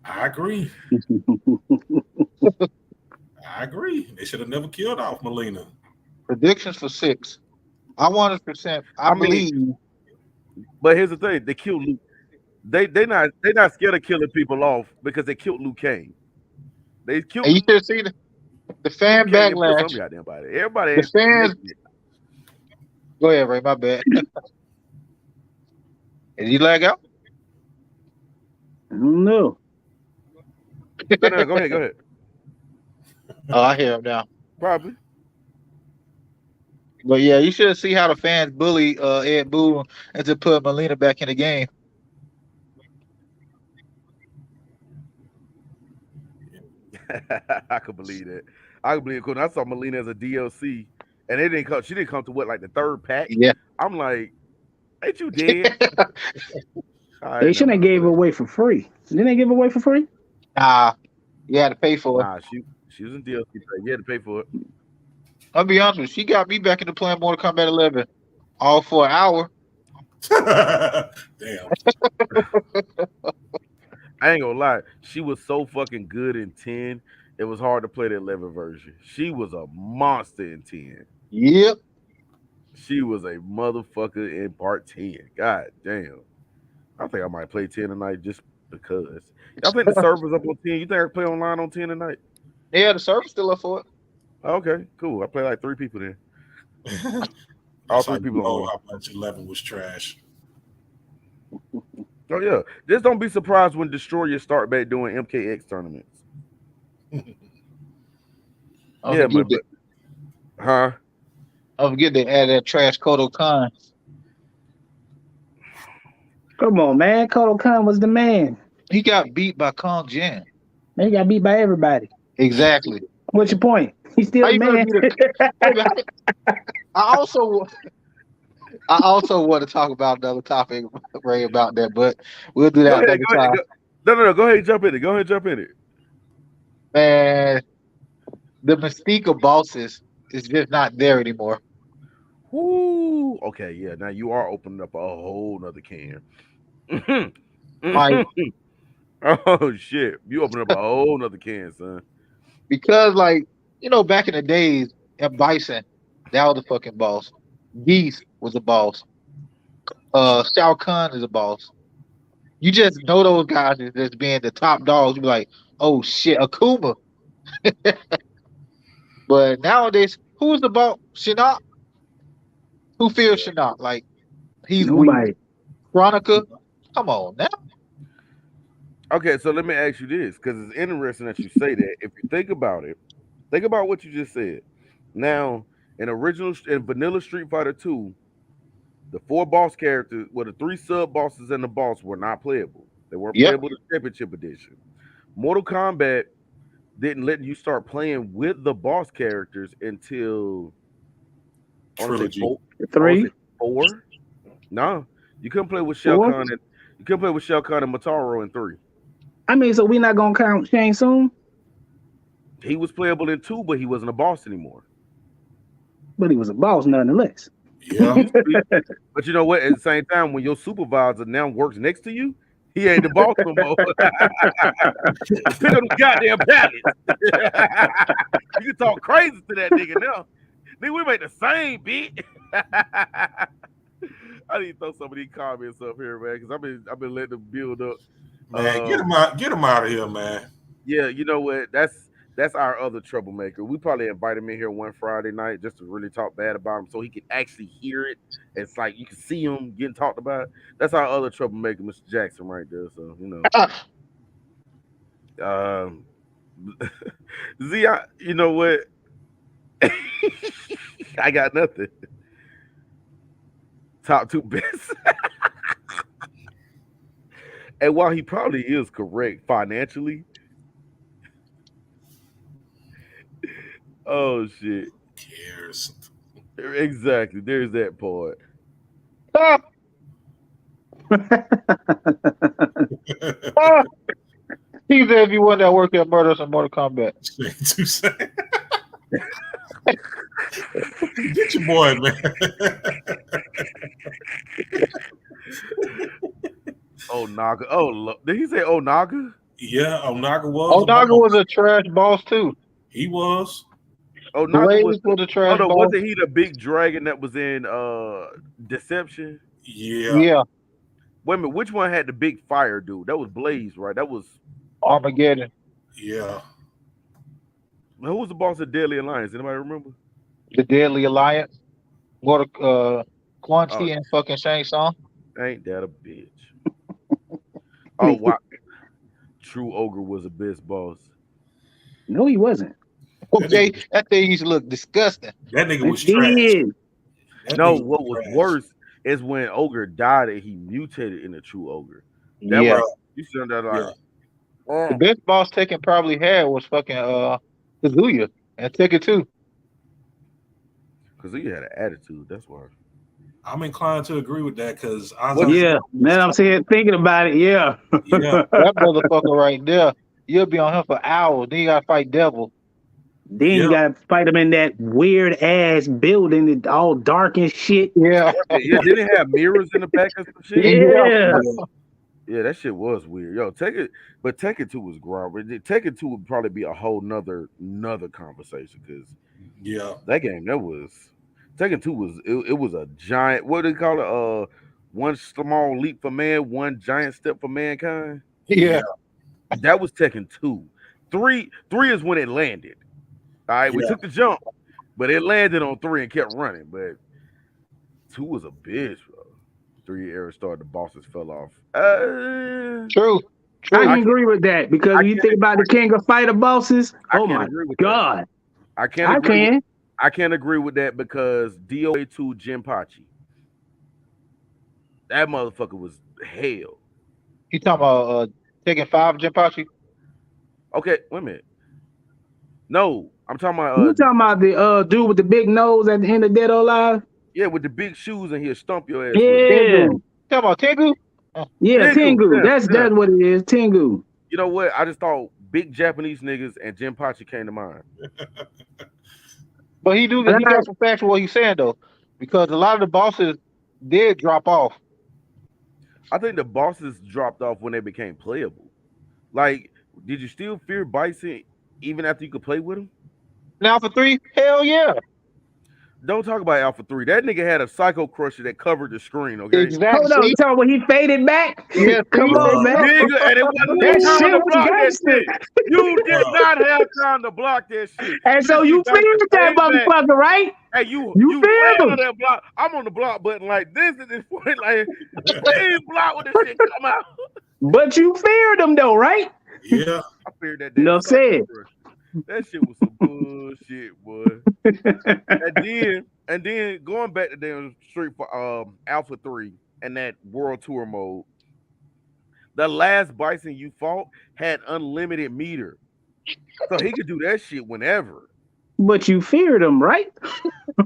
I agree. I agree. They should have never killed off Melina. Predictions for 6. I 100%. I I mean, believe. but here's the thing: they killed Luke. They not scared of killing people off because they killed Luke Kane. They killed And you should see the Luke fan Kane and put some backlash. goddamn body. Everybody The ain't fans. making it. Go ahead, Ray. My bad. Did you lag out? I don't know. No, go ahead, go ahead. Oh, I hear him now. Probably. But yeah, you should see how the fans bully Ed Boon and to put Molina back in the game. I could believe that. I could believe it. When I saw Melina as a DLC, and it didn't come. She didn't come to what, like the third pack. Yeah. I'm like, ain't you dead? All right, They never shouldn't have mind. gave it away for free. Didn't they give it away for free? Nah, you had to pay for it. Nah, she was in DLC. You had to pay for it. I'll be honest with you. She got me back into playing Mortal Kombat 11 all for an hour. Damn. I ain't gonna lie. She was so fucking good in 10. It was hard to play the 11 version. She was a monster in 10. Yep. She was a motherfucker in part 10. God damn. I think I might play 10 tonight just because. Y'all think the server's up on 10? You think I can play online on 10 tonight? Yeah, the server's still up for it. Okay, cool. I play like 3 people then. All That's 3 how you people know on. how much 11 was trash. Oh yeah. Just don't be surprised when Destroyer start back doing MKX tournaments. Don't Yeah, forget, but huh? don't forget they added that trash Kodo Khan. Come on, man. Kodo Khan was the man. He got beat by Kong Jin. Man, he got beat by everybody. Exactly. What's your point? He's still How the you gonna man. beat a? Wait a minute, I also want to talk about another topic, Ray, about that, but we'll do Go that ahead, another go ahead. time. No. Go ahead and jump in it. Go ahead and jump in it. Man, the mystique of bosses is just not there anymore. Woo. Okay, yeah. Now you are opening up a whole nother can. Like Oh shit. You open up a whole nother can, son. because back in the days at Bison, that was the fucking boss. Geese was a boss. Shao Kahn is a boss. You just know those guys as being the top dogs. You be like, oh shit, Akuma. But nowadays, who's the boss? Shinnok? Who fears Shinnok? Like he's weak. Nobody. Veronica, come on now. Okay, so let me ask you this, because it's interesting that you say that. If you think about it, think about what you just said. Now, in vanilla Street Fighter 2, the 4 boss characters, well, the 3 sub bosses and the boss were not playable. They weren't Yep. playable in the championship edition. Mortal Kombat didn't let you start playing with the boss characters until I want to say Trilogy. four. I want to Three, say four. No, you couldn't play with Shao 4. Kahn and you couldn't play with Shao Kahn and Mataro in three. I mean, so we not gonna count Shang Tsung, He was playable in two, but he wasn't a boss anymore. but he was a boss nonetheless. Yeah. Used to be. But you know what? At the same time, when your supervisor now works next to you, he ain't the boss no more. Pick up the goddamn pallets. You can talk crazy to that nigga now. Nigga, we make the same beat. I need to throw some of these comments up here, man, because I've been letting them build up. Man, get him out of here, man. Yeah, you know what? That's our other troublemaker. We probably invite him in here one Friday night just to really talk bad about him, so he can actually hear it. It's like you can see him getting talked about. That's our other troublemaker, Mr. Jackson, right there. So um, Z, you know what? I got nothing. Top two best. And while he probably is correct financially, oh shit. Who cares? Exactly. There's that part. Ah, ah. He said everyone that worked at Murders and Mortal Kombat. Too sad. Get your boy, man. Oh Naga. Did he say oh Naga? Yeah, Onaga was. Onaga was a trash boss too. He was. Oh Naga Blaze was. was a Oh trash no, boss. wasn't he the big dragon that was in Deception? Yeah. Yeah, Wait a minute, which one had the big fire dude? That was Blaze, right? That was Armageddon. Yeah. who was the boss of Deadly Alliance? Anybody remember? The Deadly Alliance. Mortal Quan Oh, Chi and fucking Shang Tsung. ain't that a bitch? Oh wow. True Ogre was the best boss. No, he wasn't. Okay, that thing used to look disgusting. That nigga It was trash. did. That No, nigga what was trash. worse is when Ogre died and he mutated into True Ogre. That Yeah. was you said that like The best boss Tekken probably had was fucking Kazuya and Tekken 2. because he had an attitude. That's why. I'm inclined to agree with that because Yeah. Now I'm sitting here thinking about it. Yeah. Yeah. That motherfucker right there. You'll be on him for hours. Then you gotta fight Devil. Then you gotta fight him in that weird ass building, that all dark and shit. Yeah. Yeah, did it have mirrors in the back and some shit? Yeah. Yeah, that shit was weird. Yo, Tekken 2 was garbage. Tekken 2 would probably be a whole nother conversation because Yeah. that game Tekken 2 was it was a giant, what do they call it? One small leap for man, one giant step for mankind. Yeah. That was Tekken 2. Three is when it landed. All right, we Yeah. took the jump, but it landed on 3 and kept running. But 2 was a bitch, bro. 3 era started, the bosses fell off. True. I I can agree with that because I when you can't- think about the King of Fighter bosses, I oh can't my agree with that. god, I can't I agree. can. I can't agree with that because DOA2 Jinpachi. That motherfucker was hell. You talking about Tekken 5 Jinpachi? Okay, wait a minute. No, I'm talking You about talking about the dude with the big nose at the end of Dead or Alive? yeah, with the big shoes and he'll stomp your ass with. Yeah, Tengu. Talking about Tengu? yeah, Tengu, Tengu. yeah, That's what it is, Tengu. You know what? I just thought big Japanese niggas and Jinpachi came to mind. But he got some facts with what he's saying though. Because a lot of the bosses did drop off. I think the bosses dropped off when they became playable. Like, did you still fear Bison even after you could play with him? Now for 3, hell yeah. Don't talk about Alpha 3. That nigga had a Psycho Crusher that covered the screen, okay? Exactly. Hold on, you talking when he faded back? Yeah, Come on, man. Nigga, and it wasn't That time shit to was block that gangster. shit. You did not have time to block that shit. And so you got feared the that payback. motherfucker, right? Hey, you feared ran him. on that block. I'm on the block button like this at this point. Like, please block when this shit come out. But you feared him though, right? Yeah. I feared that. Enough said. That shit was some bullshit, boy. and then going back to damn Street for Alpha 3 and that World Tour mode, The last Bison you fought had unlimited meter, so he could do that shit whenever. But you feared him, right?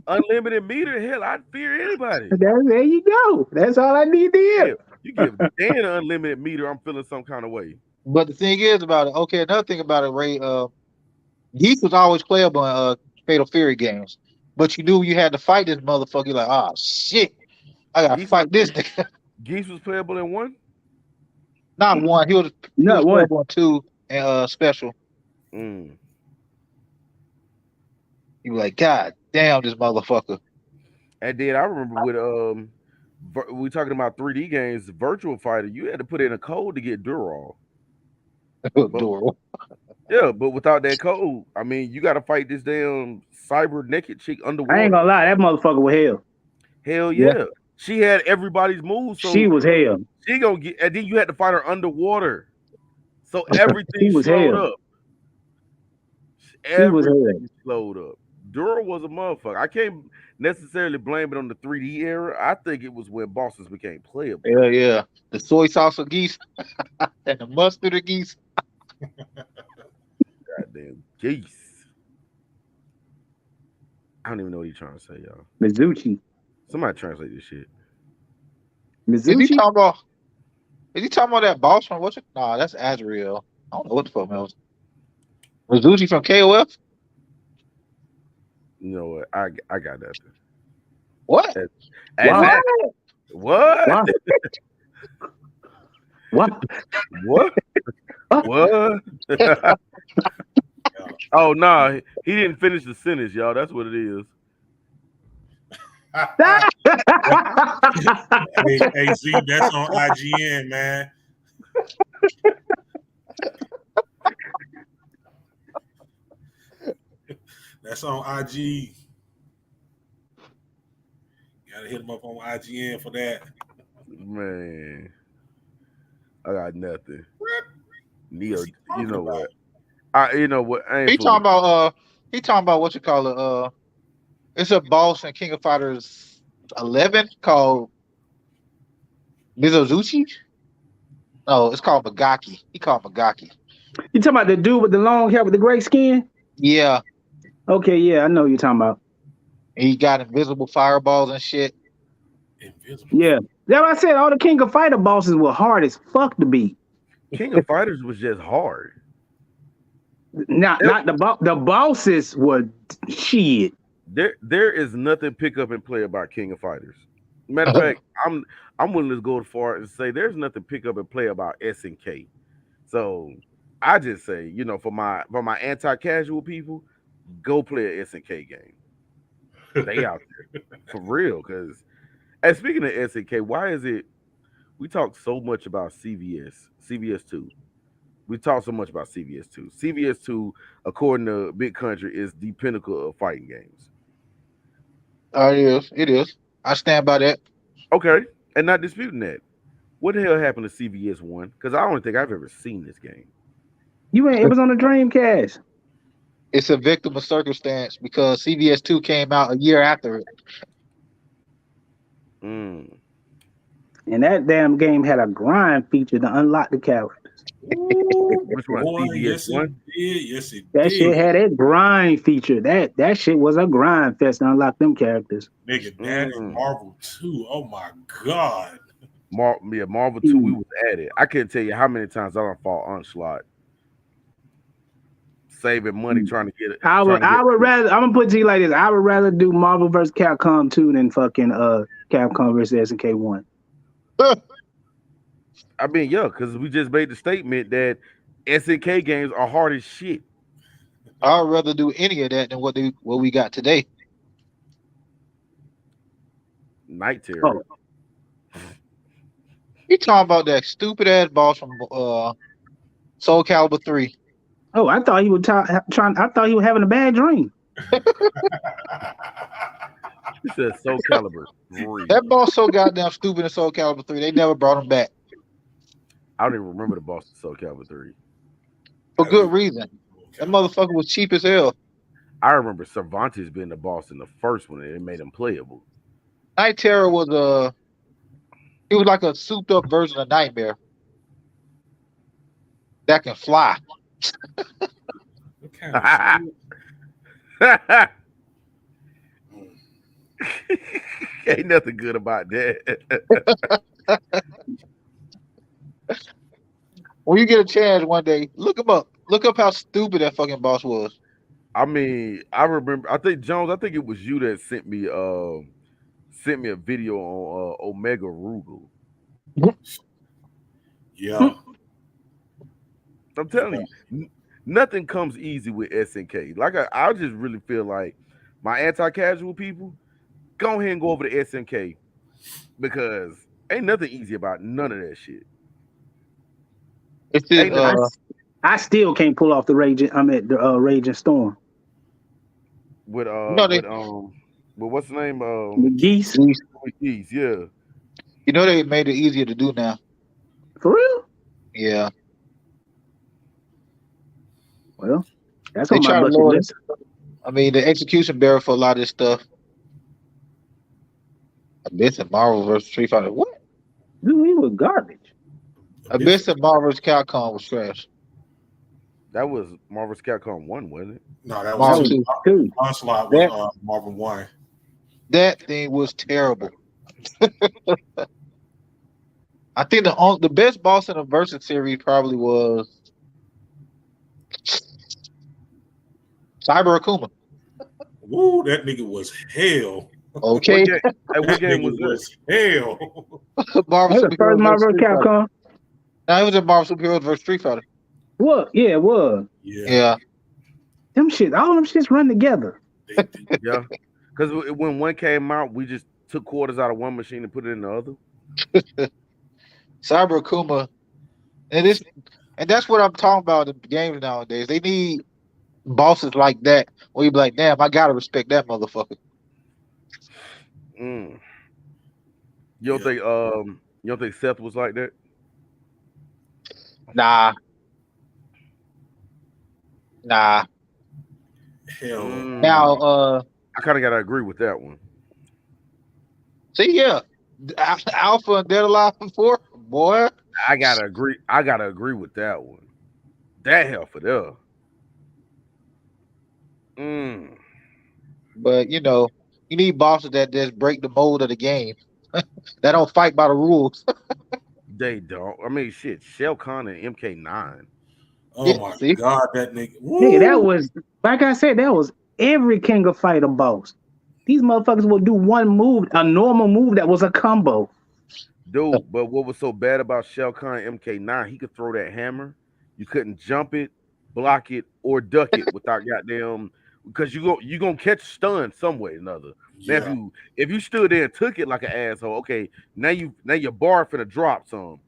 Unlimited meter, hell, I'd fear anybody. There you go. That's all I need to Hell, hear. you give Dan unlimited meter, I'm feeling some kind of way. But the thing is about it. Okay, another thing about it, Ray. Geese was always playable in Fatal Fury games, but you knew you had to fight this motherfucker. You're like, ah, shit, I gotta Geese, fight this nigga. Geese was playable in one. Not one. He was No one. playable in two and special. Mm. You were like, God damn, this motherfucker. And then I remember with we talking about 3D games, Virtual Fighter, you had to put in a code to get Dural. Adorable. Yeah, but without that code, I mean, you got to fight this damn cyber naked chick I ain't underwater. gonna lie, that motherfucker was hell. Hell Yeah. yeah, she had everybody's moves, so She was hell. she gonna get. And then you had to fight her underwater, so everything She was slowed hell. up. She was hell. Everything slowed up. Dura was a motherfucker. I can't necessarily blame it on the 3D era. I think it was when bosses became playable. Yeah. The soy sauce of geese and the mustard of geese. Goddamn geese. I don't even know what he's trying to say, y'all. Mizuchi. Somebody translate this shit. Is he Mizuchi? talking about? Is he talking about that boss from what's it? Nah, that's Azrael. I don't know what the fuck else. Mizuchi from KOF? You know what? I got nothing. What? As Wow. that- what? Wow. What? What? What? Oh no, he didn't finish the sentence, y'all. That's what it is. Hey, Z, that's on IGN, man. That's on IG. Gotta hit him up on IGN for that. Man, I got nothing. Neo, What's he you talking know about? what? I ain't He fooling. talking about what you call it. It's a boss in King of Fighters 11 called Mizozuchi. No, it's called Magaki. He called Magaki. You talking about the dude with the long hair with the gray skin? Yeah, Okay, yeah, I know what you're talking about. and he got invisible fireballs and shit. Invisible. Yeah. That's what I said. All the King of Fighter bosses were hard as fuck to beat. King of Fighters was just hard. Not the bosses were shit. There is nothing pick up and play about King of Fighters. Matter of fact, I'm willing to go as far as say there's nothing pick up and play about SNK. So I just say, for my anti-casual people, go play a SNK game. They out there for real. And speaking of SNK, why is it we talk so much about CVS2? We talk so much about CVS2. CVS2, according to Big Country, is the pinnacle of fighting games. It is. It is. I stand by that. Okay, and not disputing that. What the hell happened to CVS1? Because I don't think I've ever seen this game. It was on the Dreamcast. It's a victim of circumstance because CVS 2 came out a year after it. Mm. And that damn game had a grind feature to unlock the characters. Which one? Boy, yes, it CVS1? did. Yes, it That did. shit had a grind feature. That shit was a grind fest to unlock them characters. Nigga, that is Marvel 2. Oh my God. Marvel 2, we was at it. I couldn't tell you how many times I done fought Onslaught. Saving money trying to get it. I would rather, I'm gonna put it to you like this. I would rather do Marvel vs. Capcom 2 than fucking Capcom vs. SNK 1. I mean, yeah, because we just made the statement that SNK games are hard as shit. I'd rather do any of that than what we got today. Night Terror. Oh. You talking about that stupid ass boss from Soul Calibur 3. Oh, I thought he was trying. I thought he was having a bad dream. He said Soul Calibur 3. That boss so goddamn stupid in Soul Calibur 3. They never brought him back. I don't even remember the boss of Soul Calibur 3. For good reason. That motherfucker was cheap as hell. I remember Cervantes being the boss in the first one, and it made him playable. Night Terror was he was like a souped up version of Nightmare. that can fly. What kind of shit? Mm. Ain't nothing good about that. When you get a chance one day, look him up. Look up how stupid that fucking boss was. I mean, I remember. I think Jones. I think it was you that sent me a video on Omega Rugal. Yeah. I'm telling you, nothing comes easy with SNK. Like I just really feel like my anti-casual people go ahead and go over to SNK because ain't nothing easy about none of that shit. It's this, Ain't nothing I still can't pull off the raging. I'm at the Raging Storm. with you know what's the name The geese, with these, yeah. they made it easier to do now. for real. Yeah, Well, that's they on my try to bucket lower list. I mean, the execution barrier for a lot of this stuff. Abyss and Marvel versus Street Fighter. What? Dude, we were garbage. Abyss and Marvel versus Capcom was trash. That was Marvel's Capcom 1, wasn't it? No, that That Marvel was was 2. two. Onslaught That was Marvin 1. that thing was terrible. I think the best boss in the Versus series probably was Cyber Akuma. Woo, that nigga was hell. What Okay, game? Hey, what That game nigga was that? was hell. Marvel That was the first Superheroes versus Marvel Street Fighter. Capcom. No, it was in Marvel Superheroes versus Street Fighter. What? Yeah, it was. Yeah. Yeah, Them shit, all them shits run together. Yeah, because when one came out, we just took quarters out of one machine and put it in the other. Cyber Akuma, and that's what I'm talking about in games nowadays. They need bosses like that where you be like, damn, I gotta respect that motherfucker. Mm. Yeah. You don't think Seth was like that? Nah, nah. Hell. Now, I kind of gotta agree with that one. see, yeah, Alpha and Dead Alive 4, boy. I gotta agree. I gotta agree with that one. That hell for there. Mm. But you need bosses that just break the mold of the game. That don't fight by the rules. They don't. I mean, shit. Shell Khan and MK9. Oh Yeah, my see, God, that nigga. Nigga, that Woo. was, like I said, that was every King of Fighter boss. These motherfuckers will do one move, a normal move that was a combo. Dude, but what was so bad about Shell Khan MK9? He could throw that hammer. You couldn't jump it, block it, or duck it without goddamn because you gonna catch stun some way or another. Now Yeah. if you stood there and took it like an asshole, okay, now your bar finna drop some.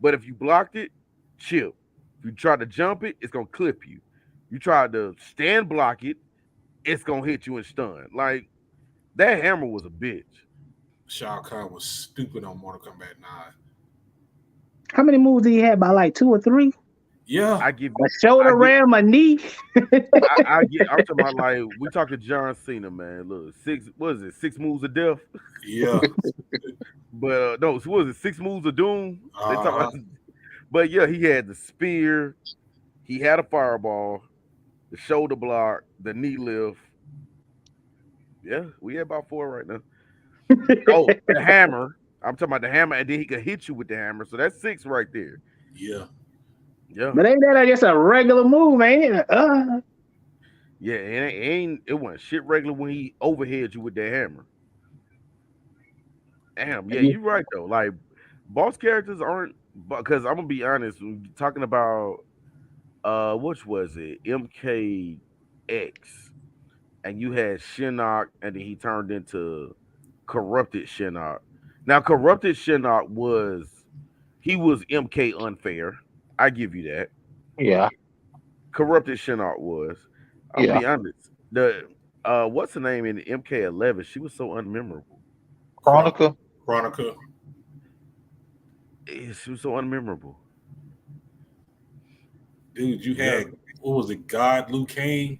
But if you blocked it, chill. If you try to jump it, it's gonna clip you. You try to stand block it, it's gonna hit you and stun. Like that hammer was a bitch. Shao Kahn was stupid on Mortal Kombat 9. How many moves did he have? By like 2 or 3? Yeah. I give A you shoulder I get ram, a knee. I'm talking about like we talking John Cena, man. Look, what is it? 6 moves of death. Yeah. But no, so what was it? 6 moves of doom. They talk Uh-huh. about, but yeah, he had the spear, he had a fireball, the shoulder block, the knee lift. Yeah, we had about 4 right now. Oh, the hammer. I'm talking about the hammer, and then he could hit you with the hammer. So that's 6 right there. Yeah. Yeah, But ain't that just a regular move, man? yeah. It wasn't shit regular when he overhead you with that hammer. Damn, yeah, you're right though. Like boss characters aren't because I'm gonna be honest, when you're talking about which was it? MKX. And you had Shinnok, and then he turned into corrupted Shinnok. Now, corrupted Shinnok he was MK unfair. I give you that. yeah, Corrupted Shinnok was. I'll yeah. be honest. The what's the name in MK11? She was so unmemorable. Chronica. Chronica. She was so unmemorable. Dude, you Yeah. had, what was it, God Liu Kang?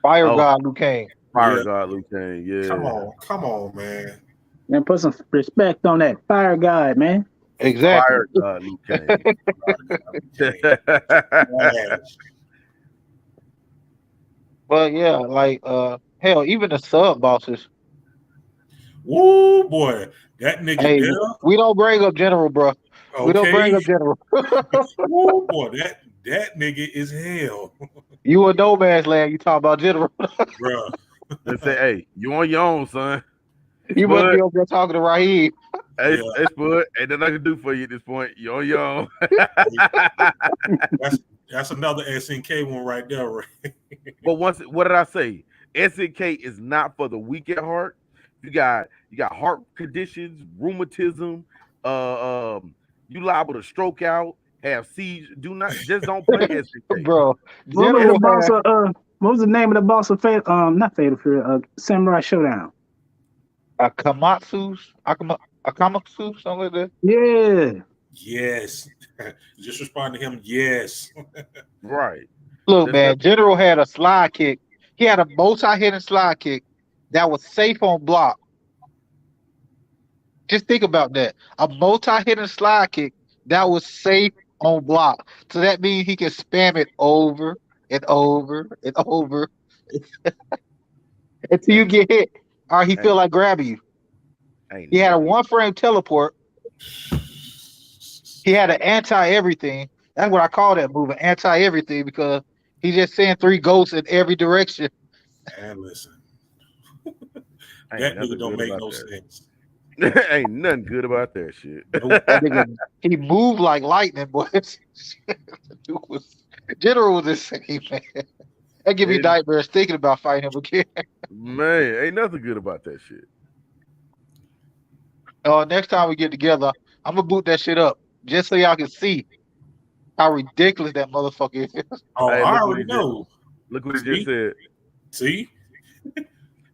Fire Oh, God Liu Kang. Fire Yeah. God Liu Kang. Come Yeah. on. Come on, man. Man, put some respect on that fire god, man. Exactly. Fire God, Luke Cage. Trash. But yeah, like hell, even the sub bosses. Woo boy, that nigga Hey, there. we don't bring up General, bro. We don't bring Okay. up General. Woo boy, that nigga is hell, You a no man's land. You talk about General. bruh. They say, hey, you on your own, son. You must Spud, be over there talking to Raheem. hey, Yeah, hey, Spud, ain't nothing I can do for you at this point. You on your own. that's another SNK one right there, right? But what did I say? SNK is not for the weak at heart. You got heart conditions, rheumatism, you liable to stroke out, have seizures. Just don't play SNK. Bro, What was the General boss had of what was the name of the boss of not Fatal Fury, Samurai Showdown? a Akamatsu, something like that. Yeah. Yes. Just respond to him. Yes. Right. Look, There's man, nothing. General had a slide kick. He had a multi-hitting slide kick that was safe on block. Just think about that. A multi-hitting slide kick that was safe on block. So that means he can spam it over and over and over until you Ain't get hit or he feel ain't like grabbing you. ain't He had a nothing. one-frame teleport. He had an anti-everything. That's what I call that move, an anti-everything, because he just sent three ghosts in every direction. And listen, Ain't that nigga nothing don't good make about no that. sense. Ain't nothing good about that shit. Nope. That nigga, he moved like lightning, boy. Dude was, General was insane, man. That give me And nightmares thinking about fighting him again. man, ain't nothing good about that shit. Next time we get together, I'm gonna boot that shit up just so y'all can see how ridiculous that motherfucker is. Oh, Hey, I already know. look what he just See? said. See?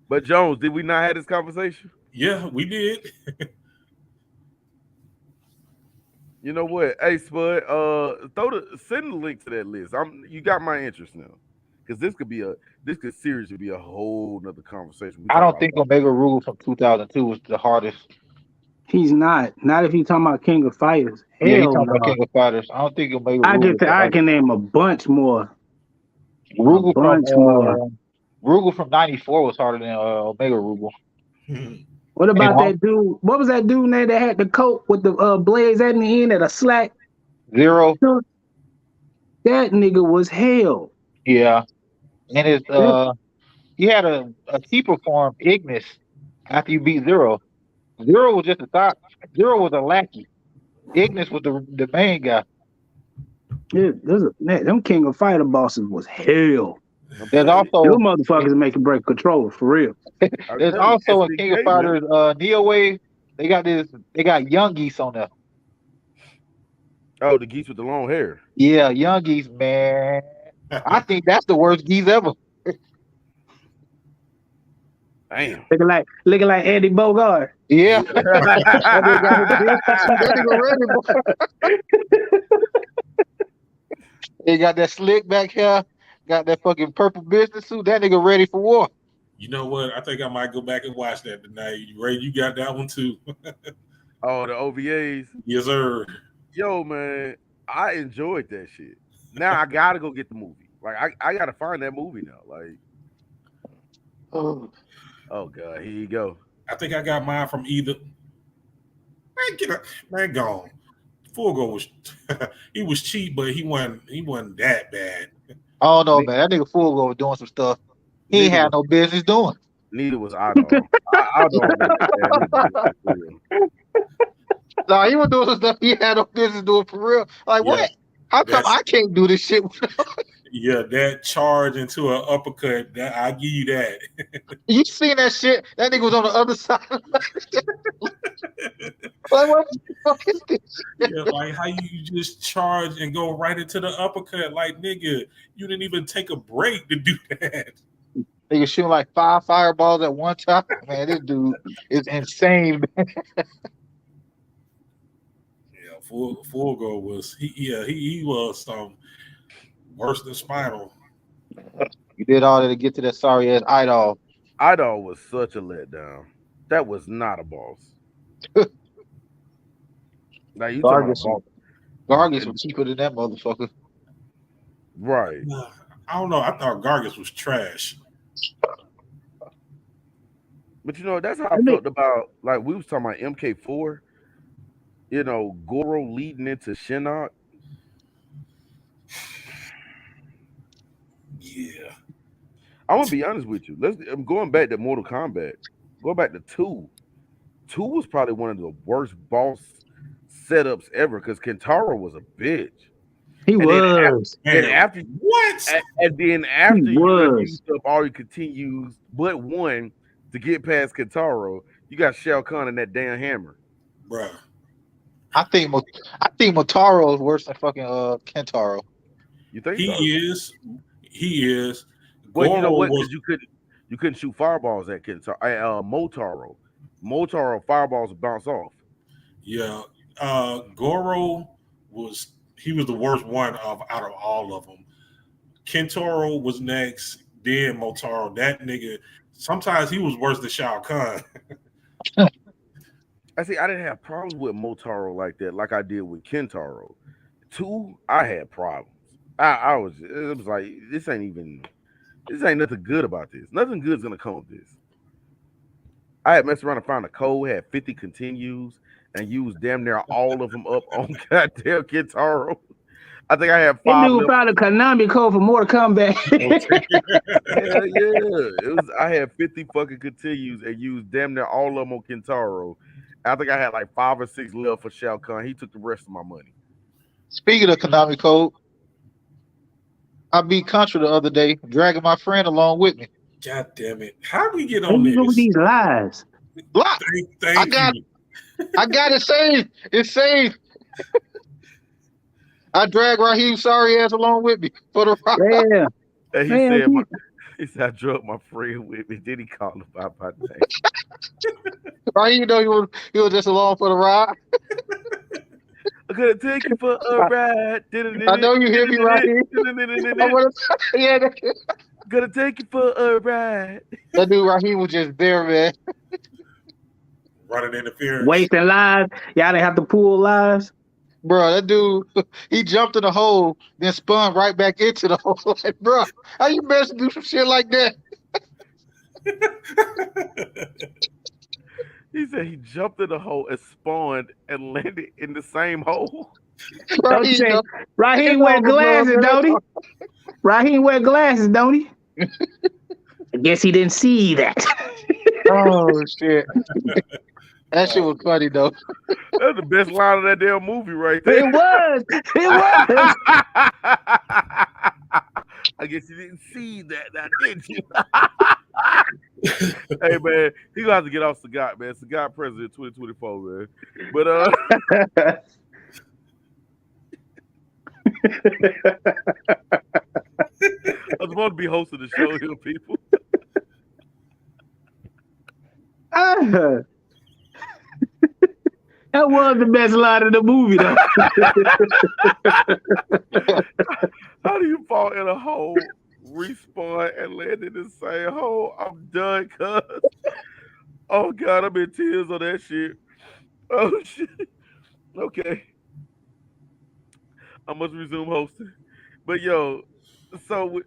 But Jones, did we not have this conversation? Yeah, we did. You know what? Hey, Spud, send the link to that list. You got my interest now. Because this could seriously be a whole nother conversation. We I talk don't about think Omega Rule from 2002 was the hardest. He's not. Not if you talking about King of Fighters. Yeah, you Hell talking about no. King of Fighters. I don't think Omega Rule was the I hardest. can name a bunch more. A Rugal from bunch more. Rugal from '94 was harder than Omega Rugal. What And about that dude? What was that dude name that had the coat with the blades at the end at a slack? Zero, No, that nigga was hell. yeah, and his That, he had a keeper form Ignis after you beat Zero. Zero was just a thought. Zero was a lackey. Ignis was the main guy. them King of Fighter bosses was hell. I'm There's telling you. Them also motherfuckers make and break controller for real. I'm there's telling you, also a King of SDK, man. Fighters Neo Wave. They got Young Geese on there. Oh, the geese with the long hair. Yeah, Young Geese, man. I think that's the worst geese ever. Damn. Looking like Andy Bogart. Yeah, Yeah. that nigga got his business suit. That nigga ready, boy. He got that slick back hair, got that fucking purple business suit. That nigga ready for war. You know what? I think I might go back and watch that tonight. Ray, you got that one too. Oh, the OVAs. Yes, sir. Yo, man, I enjoyed that shit. Now I gotta go get the movie. Like I gotta find that movie now. Like, Oh, oh god, here you go. I think I got mine from either. Man, get up. Man, gone. Fulgo was he was cheap, but he wasn't that bad. I don't know, Ne- man. That nigga Full was doing some stuff he ain't Neither had was no business doing. neither was Idol. Idol was bad in the movie for real. Nah, he was doing some stuff he had no business doing for real. Like Yeah, what? How come that's I can't do this shit? yeah, that charge into an uppercut. That I give you that. You seen that shit? That nigga was on the other side. Like what the fuck is this? Yeah, like how you just charge and go right into the uppercut. Like nigga, you didn't even take a break to do that. Nigga shooting like 5 fireballs at one time. Man, this dude is insane. Yeah, Fulgo was he was worse than Spinal. You did all that to get to that sorry ass idol. Idol was such a letdown. That was not a boss. Like you talking about Gargis, Vault, Gargis was cheaper than that motherfucker. right? Nah, I don't know. I thought Gargis was trash. But that's how I I mean, felt about like we was talking about MK4. Goro leading into Shinnok. Yeah. I'm gonna be honest with you. I'm going back to Mortal Kombat. Go back to two. Two was probably one of the worst boss setups ever because Kentaro was a bitch. he And then was. then Man, after what? and then He after you done was. used up all your continues but one to get past Kentaro, you got Shao Kahn and that damn hammer. Bruh. I think Motaro is worse than fucking Kentaro. You think He so? is. He is. Well, you know Goro what? was, Because you couldn't shoot fireballs at Kentaro. Motaro. Motaro fireballs would bounce off. yeah. Goro he was the worst one out of all of them. Kentaro was next, then Motaro. That nigga, sometimes he was worse than Shao Kahn. I see. I didn't have problems with Motaro like that, like I did with Kentaro. Two, I had problems. I was. It was like this ain't nothing good about this. Nothing good's gonna come of this. I had messed around and found a code, had 50 continues, and used damn near all of them up on goddamn Kentaro. I think I had That five dude left. found a Konami code for Mortal Kombat. Hell yeah. It was I had 50 fucking continues and used damn near all of them on Kentaro. I think I had like 5 or 6 left for Shao Kahn. He took the rest of my money. Speaking of Konami Code, I beat Contra the other day, dragging my friend along with me. God damn it. How we get Where on you go with this? these lies? Block. Thank you. I got it saved. It's saved. I dragged Raheem sorry ass along with me for the ride. Yeah, And he man. said, he said, I drug my friend with me. Then he called him by my name. Raheem know he was just along for the ride. I'm gonna take you for a ride. I know you hear me, Raheem. Yeah, Gonna take you for a ride. that dude Raheem was just there, man. Running interference. Wasting lives. Y'all didn't have to pull lives. Bro, that dude, he jumped in the hole, then spun right back into the hole. Like, bro, how you best do some shit like that? He said he jumped in the hole and spawned and landed in the same hole. Don't Raheem, say no, Raheem it's wear all the glasses, blood, don't he? man. Raheem wear glasses, don't he? I guess he didn't see that. Oh shit. That shit was funny though. That's the best line of that damn movie right there. It was. It was. I guess you didn't see that, now, didn't you? Hey man, he gonna have to get off Sagat, man. Sagat president 2024, man. But I'm supposed to be hosting the show here, people. That was the best line of the movie, though. How do you fall in a hole, respawn, and land in the same hole? I'm done, cuz. Oh god, I'm in tears on that shit. Oh shit. Okay. I must resume hosting. But yo, so with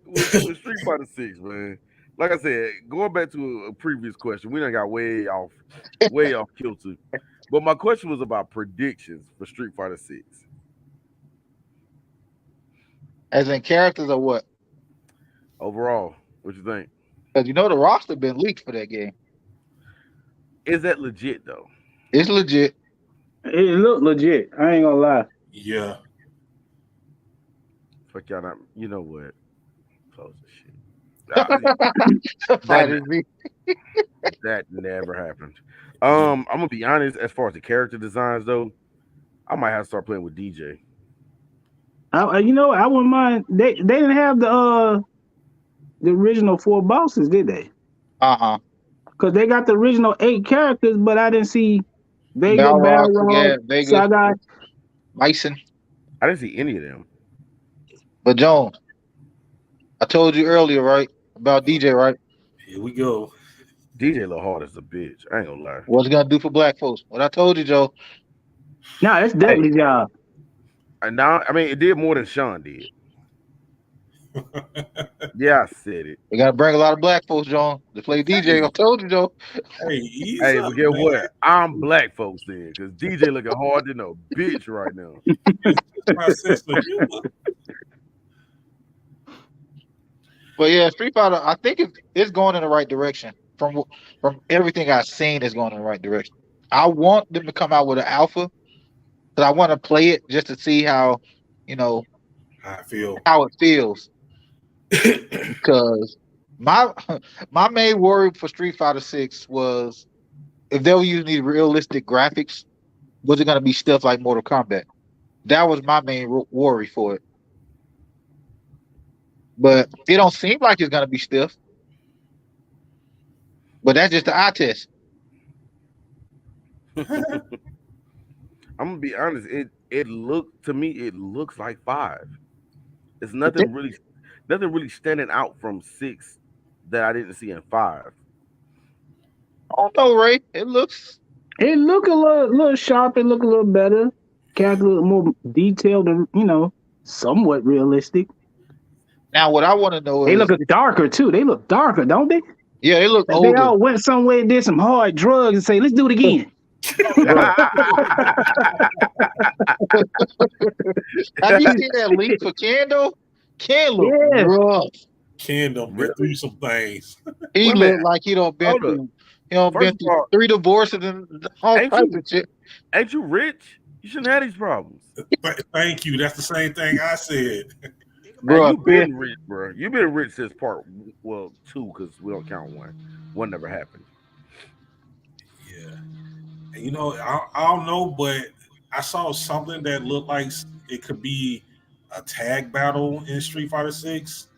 Street Fighter 6, man. Like I said, going back to a previous question, we done got way off kilter. But my question was about predictions for Street Fighter 6. As in characters or what? Overall, what you think? Because you know the roster been leaked for that game. Is that legit though? It's legit. It looked legit. I ain't gonna lie. Yeah. Fuck y'all not. You know what? Close the shit. That never happened. I'm gonna be honest. As far as the character designs, though, I might have to start playing with DJ. I wouldn't mind. They didn't have the original 4 bosses, did they? Because they got the original 8 characters, but I didn't see Vega, Balrog, Vega, Sagat, Bison. I didn't see any of them. But Jones, I told you earlier, right, about DJ, right? Here we go. DJ a little hard as a bitch. I ain't gonna lie. What's it gonna do for black folks? What I told you, Joe. No, it's Hey, definitely job. and now I mean it did more than Sean did. Yeah, I said it. We gotta bring a lot of black folks, John, to play DJ. I Hey, told you, Joe. hey, ease Hey, up, but get man. what? I'm black folks then, because DJ looking hard than a bitch right now. It's my sense of humor. But yeah, Street Fighter, I think it's going in the right direction. From everything I've seen, it's going in the right direction. I want them to come out with an alpha because I want to play it just to see how, you know, I feel. how it feels. Because my my main worry for Street Fighter 6 was if they were using these realistic graphics, was it going to be stuff like Mortal Kombat? That was my main worry for it. But it don't seem like it's going to be stiff. But that's just the eye test. I'm gonna be honest. It looked to me. It looks like five. It's nothing really standing out from six that I didn't see in five. I don't know, Ray. It looks It look a little sharp. It look a little better. Character look more detailed and somewhat realistic. now. What I want to know They is, look darker too. They look darker, don't they? yeah, they look Like they older, all went somewhere and did some hard drugs and say, "Let's do it again." bro. Have you seen that leak for Kendo? Ken look Yes. rough. Ken done been through Really? some things. He Wait a minute. looked like he don't been Hold up. through. He don't First been of through all, 3 divorces and all ain't types you of shit. ain't you rich? You shouldn't have these problems. Thank you. That's the same thing I said. And Bro, you been rich, bro. You been rich since two, because we don't count one. One never happened. Yeah. And I don't know, but I saw something that looked like it could be a tag battle in Street Fighter 6.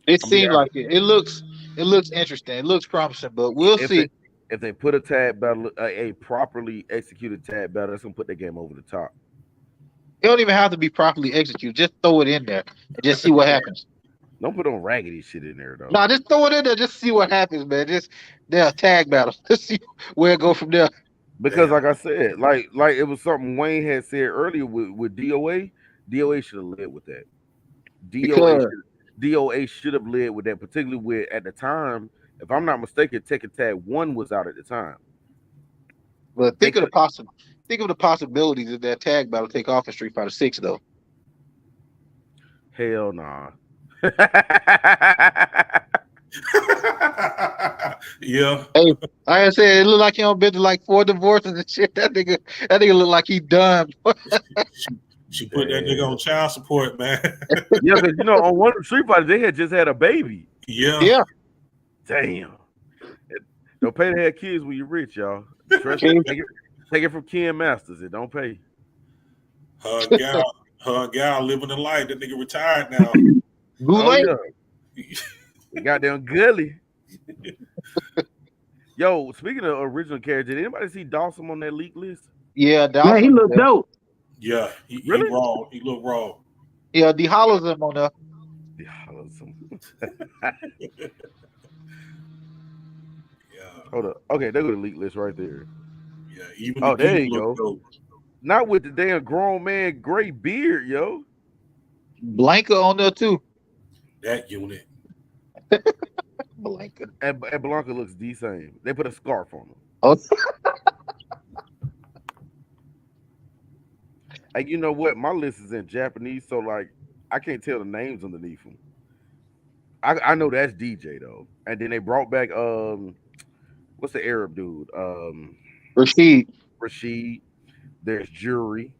it I'm gonna be seemed like honest. it looks interesting. It looks promising, but we'll If they see. if they put a tag battle, a properly executed tag battle, that's gonna put the game over the top. It don't even have to be properly executed. Just throw it in there and just see what happens. Don't put on raggedy shit in there though. Nah, just throw it in there. Just see what happens, man. Just they'll tag battle. Just see where it go from there. Because Damn. like I said, like it was something Wayne had said earlier with DOA. DOA should have led with that. DOA Because, should DOA should have led with that, particularly with at the time. If I'm not mistaken, Tekken Tag One was out at the time. but They could think of the possibilities of that tag battle take off in Street Fighter 6 though. hell nah. Yeah. Hey, like I said, it looked like he don't been to like 4 divorces and shit. That nigga look like he done. She put that nigga on child support, man. Yeah, because on one of the Street Fighters they had just had a baby. Yeah. Yeah. Damn. Don't pay to have kids when you're rich, y'all. Trust Okay. me. Take it from Ken Masters. It don't pay. Her gal living the life. That nigga retired now. Oh Goulet? yeah. Goddamn gully. Yo, speaking of original character, did anybody see Dawson on that leak list? Yeah, Man, he Dawson. look dope. Yeah, he Really? raw. He look raw. Yeah, D Hollows him on there. Yeah, awesome. Yeah, Hold up. Okay, they go to the leak list right there. yeah. Even Oh, the there dude you look go. dope. Not with the damn grown man gray beard, yo. Blanca on there too. That unit. Blanca. And Blanca looks the same. They put a scarf on him. Oh, And you know what? My list is in Japanese, so like I can't tell the names underneath them. I know that's DJ though. And then they brought back what's the Arab dude? Rashid. Rashid. There's Jury.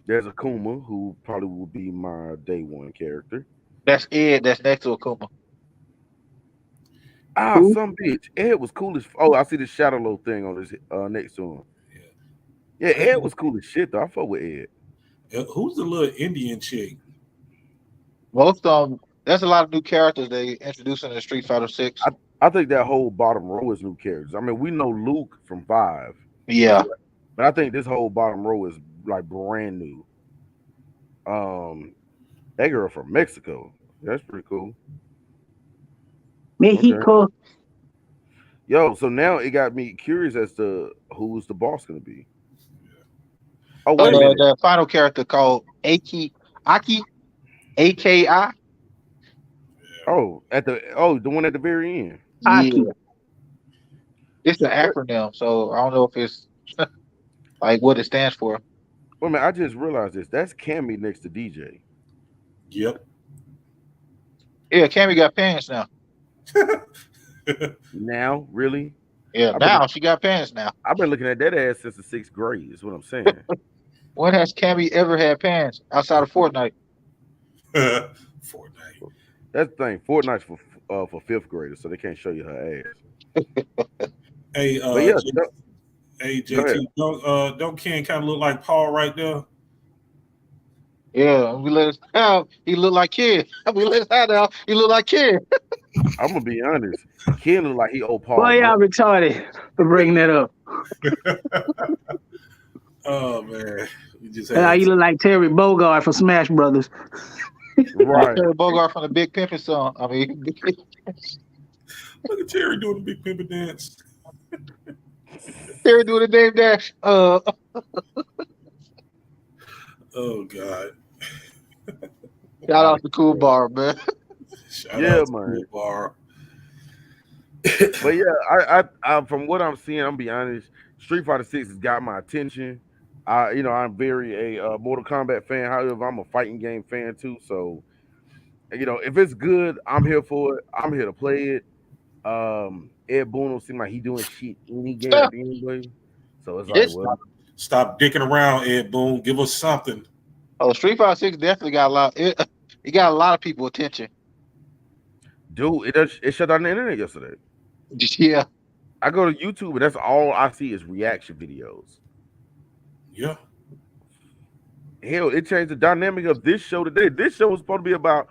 There's Akuma, who probably will be my day one character. That's Ed. That's next to Akuma. Ah, Who? some bitch. Ed was cool as. Oh, I see the shadow little thing on his next to him. Yeah, Hey, Ed was cool as shit though. I fuck with Ed. who's the little Indian chick? Most of them. There's a lot of new characters they introduced in the Street Fighter 6. I think that whole bottom row is new characters. I mean, we know Luke from 5, Yeah. but I think this whole bottom row is like brand new. That girl from Mexico. That's pretty cool. Okay. Mexico. Yo, so now it got me curious as to who's the boss gonna be. Oh, wait a minute. The final character called Aki, AKI. Oh, the one at the very end. Aki. Yeah, it's an What? acronym, so I don't know if it's like what it stands for. Wait a minute. I just realized this. That's Cammy next to DJ. Yep. Yeah, Cammy got pants now. Now, really? Yeah, I've been now she got pants now. I've been looking at that ass since the sixth grade. Is what I'm saying. When has Cammy ever had pants outside of Fortnite? Fortnite. That's the thing. Fortnite's for fifth graders, so they can't show you her ass. Hey, But yeah, hey go ahead. JT, don't Ken kind of look like Paul right there? Yeah, we let us out. He looked like kid. We let us out now. He looked like kid. I'm gonna be honest. Ken look like he owe Paul Boy, y'all money. retarded for bringing that up. Oh man, we just And had you look like Terry Bogard from Smash Brothers. Right. Terry Bogart from the Big Pimpin' song. I mean, look at Terry doing the big pimpin' dance. Terry doing the Dame Dash. Oh God! Shout out to Cool Bar, man. Shout Yeah, out to man. Cool Bar. But yeah, I from what I'm seeing, I'm be honest. Street Fighter Six has got my attention. I'm very a Mortal Kombat fan. However, I'm a fighting game fan too. So, if it's good, I'm here for it. I'm here to play it. Ed Boon don't seem like he doing shit any game anyway. So it's like, It's well, Stop dicking around, Ed Boon. Give us something. Street Fighter Six definitely got a lot. It got a lot of people attention. dude, it shut down the internet yesterday. Yeah, I go to YouTube and that's all I see is reaction videos. Yeah. Hell, it changed the dynamic of this show today. This show was supposed to be about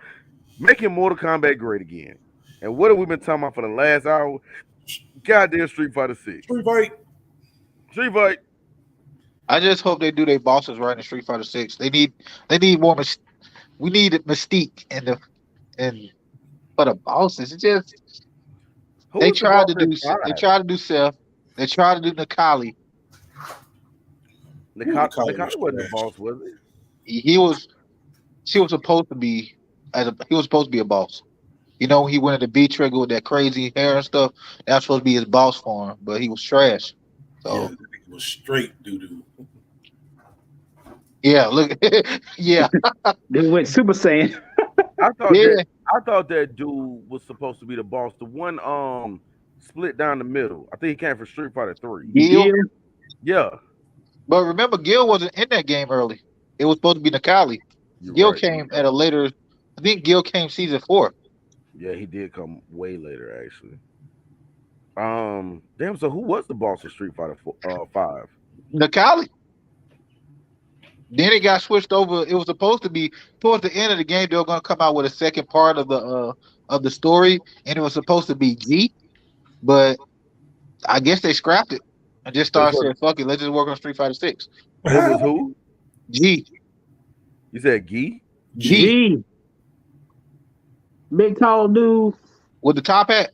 making Mortal Kombat great again. And what have we been talking about for the last hour? Goddamn Street Fighter 6. Street fight. Street Fight. I just hope they do their bosses right in Street Fighter Six. They need more. We need mystique and for the bosses. It just Who they was the tried boss to do. in They 5? tried to do Seth. They tried to do Nikali. Nikali was wasn't the trash. boss, was it? He was. She was supposed to be he was supposed to be a boss. You know, he went into B Trigger with that crazy hair and stuff. That's supposed to be his boss for him, but he was trash. Yeah, So that nigga was straight doo doo. yeah, look, yeah, They went Super Saiyan. I thought yeah. that I thought that dude was supposed to be the boss. The one split down the middle. I think he came from Street Fighter 3. Gil. Yeah. Yeah. But remember, Gil wasn't in that game early. It was supposed to be Nikali. You're Gil right. came at a later. I think Gil came season 4. Yeah, he did come way later actually. Damn, so who was the boss of Street Fighter 5? Nikali. Then it got switched over. It was supposed to be towards the end of the game. They were going to come out with a second part of the story, and it was supposed to be G. But I guess they scrapped it and just started saying, "Fuck it, let's just work on Street Fighter 6." It was who? G. You said Gee? G. G. Big tall dude. With the top hat,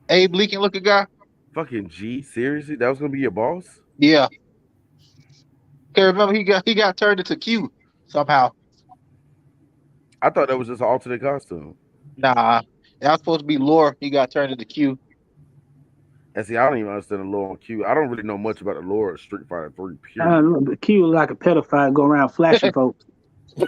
Abe Lincoln looking guy. Fucking G? Seriously? That was gonna be your boss? Yeah. Okay, remember he got turned into Q somehow. I thought that was just an alternate costume. Nah, that was supposed to be Lore. He got turned into Q. And see, I don't even understand the lore on Q. I don't really know much about the lore of Street Fighter 3, I period. don't know, the Q was like a pedophile go around flashing folks. Yeah,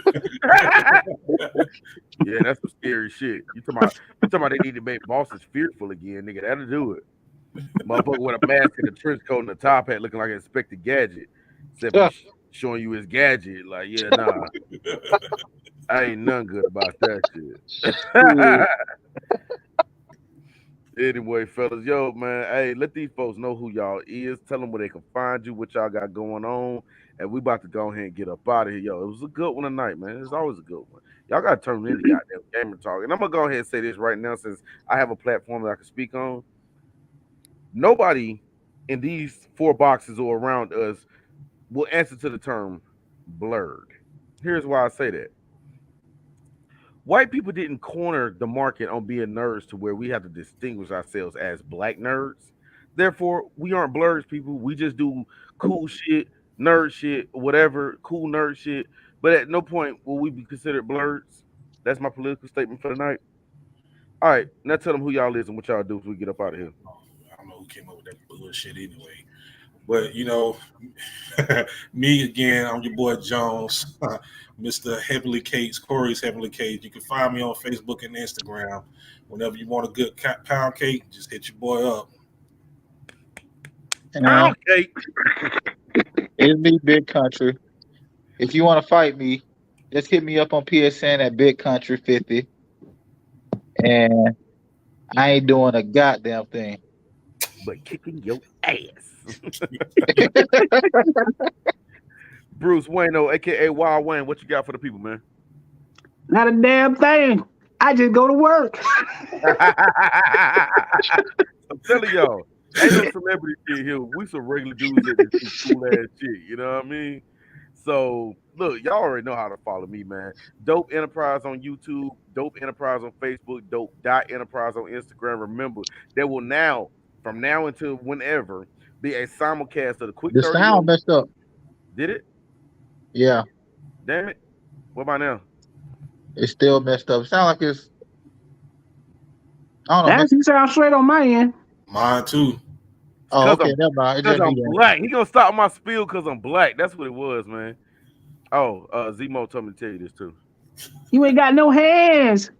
that's some scary shit. You talking about they need to make bosses fearful again, nigga. That'll do it. Motherfucker with a mask and a trench coat and a top hat looking like an Inspector Gadget. Except he's showing you his gadget. Like, yeah, nah. I ain't none good about that shit. Anyway, fellas, yo, man, hey, let these folks know who y'all is. Tell them where they can find you, what y'all got going on, and we about to go ahead and get up out of here. Yo, it was a good one tonight, man. It's always a good one. Y'all got to turn into goddamn gamer talk. And I'm going to go ahead and say this right now since I have a platform that I can speak on. Nobody in these 4 boxes or around us will answer to the term blurred. Here's why I say that. White people didn't corner the market on being nerds to where we have to distinguish ourselves as black nerds. Therefore, we aren't blurs, people. We just do cool shit, nerd shit, whatever, cool nerd shit. But at no point will we be considered blurs. That's my political statement for the night. All right, now tell them who y'all is and what y'all do as we get up out of here. I don't know who came up with that bullshit anyway. But me again, I'm your boy Jones, Mr. Heavenly Cage, Corey's Heavenly Cage. You can find me on Facebook and Instagram. Whenever you want a good pound cake, just hit your boy up. And Pound cake. it's me, Big Country. If you want to fight me, just hit me up on PSN at Big Country 50, and I ain't doing a goddamn thing. But kicking your ass. Bruce Wayno, aka Wild Wayne, what you got for the people, man? Not a damn thing. I just go to work. I'm telling y'all, ain't no celebrity shit here. We some regular dudes that do cool ass shit. You know what I mean? So look, y'all already know how to follow me, man. Dope Enterprise on YouTube, Dope Enterprise on Facebook, Dope Dot Enterprise on Instagram. Remember, there will now, from now until whenever, be a simulcast of the Quick The 30 sound on. messed up. Did it? Yeah, Damn it. What about now? it's still messed up. Sound like it's I don't know. That actually sounds straight on my end. Mine too. Oh, Cause okay, I'm never mind. It cause just I'm be that. black. He gonna stop my spiel cause I'm black. That's what it was, man. Oh, Zemo told me to tell you this too. You ain't got no hands.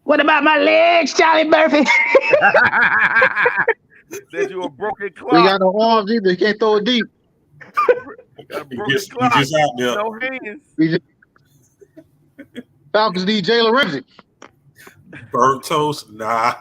What about my legs, Charlie Murphy? Said you a broken We clock. got no arms either. You can't throw it deep. Got a He broken just, he clock. just out there. No hands. We just, Falcons need Jalen Ramsey. Burnt toast? Nah.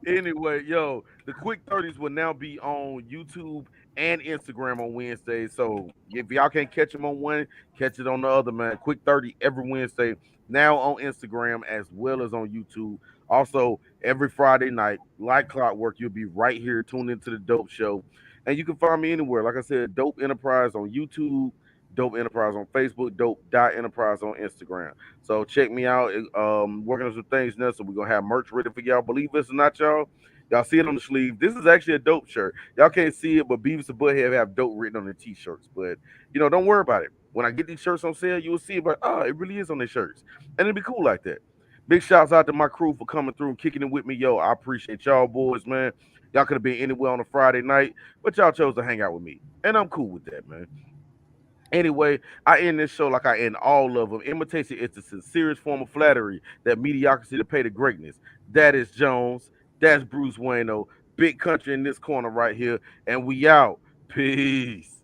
Anyway, yo, the quick 30s will now be on YouTube and Instagram on Wednesday. So if y'all can't catch them on one, catch it on the other, man. Quick 30 every Wednesday. Now on Instagram as well as on YouTube. Also, every Friday night, like clockwork, you'll be right here tuned into the Dope Show. And you can find me anywhere. Like I said, Dope Enterprise on YouTube, Dope Enterprise on Facebook, Dope Dot Enterprise on Instagram. So check me out. Working on some things now. So we're gonna have merch ready for y'all. Believe this or not, y'all see it on the sleeve. This is actually a dope shirt. Y'all can't see it, but Beavis and Butthead have dope written on the t-shirts. But don't worry about it. When I get these shirts on sale, you will see it. But it really is on their shirts, and it'll be cool like that. Big shouts out to my crew for coming through and kicking it with me, yo. I appreciate y'all, boys, man. Y'all could have been anywhere on a Friday night, but y'all chose to hang out with me, and I'm cool with that, man. Anyway, I end this show like I end all of them. Imitation is the sincerest form of flattery that mediocrity to pay to greatness. That is Jones. That's Bruce Wayno. Big country in this corner right here. And we out. Peace.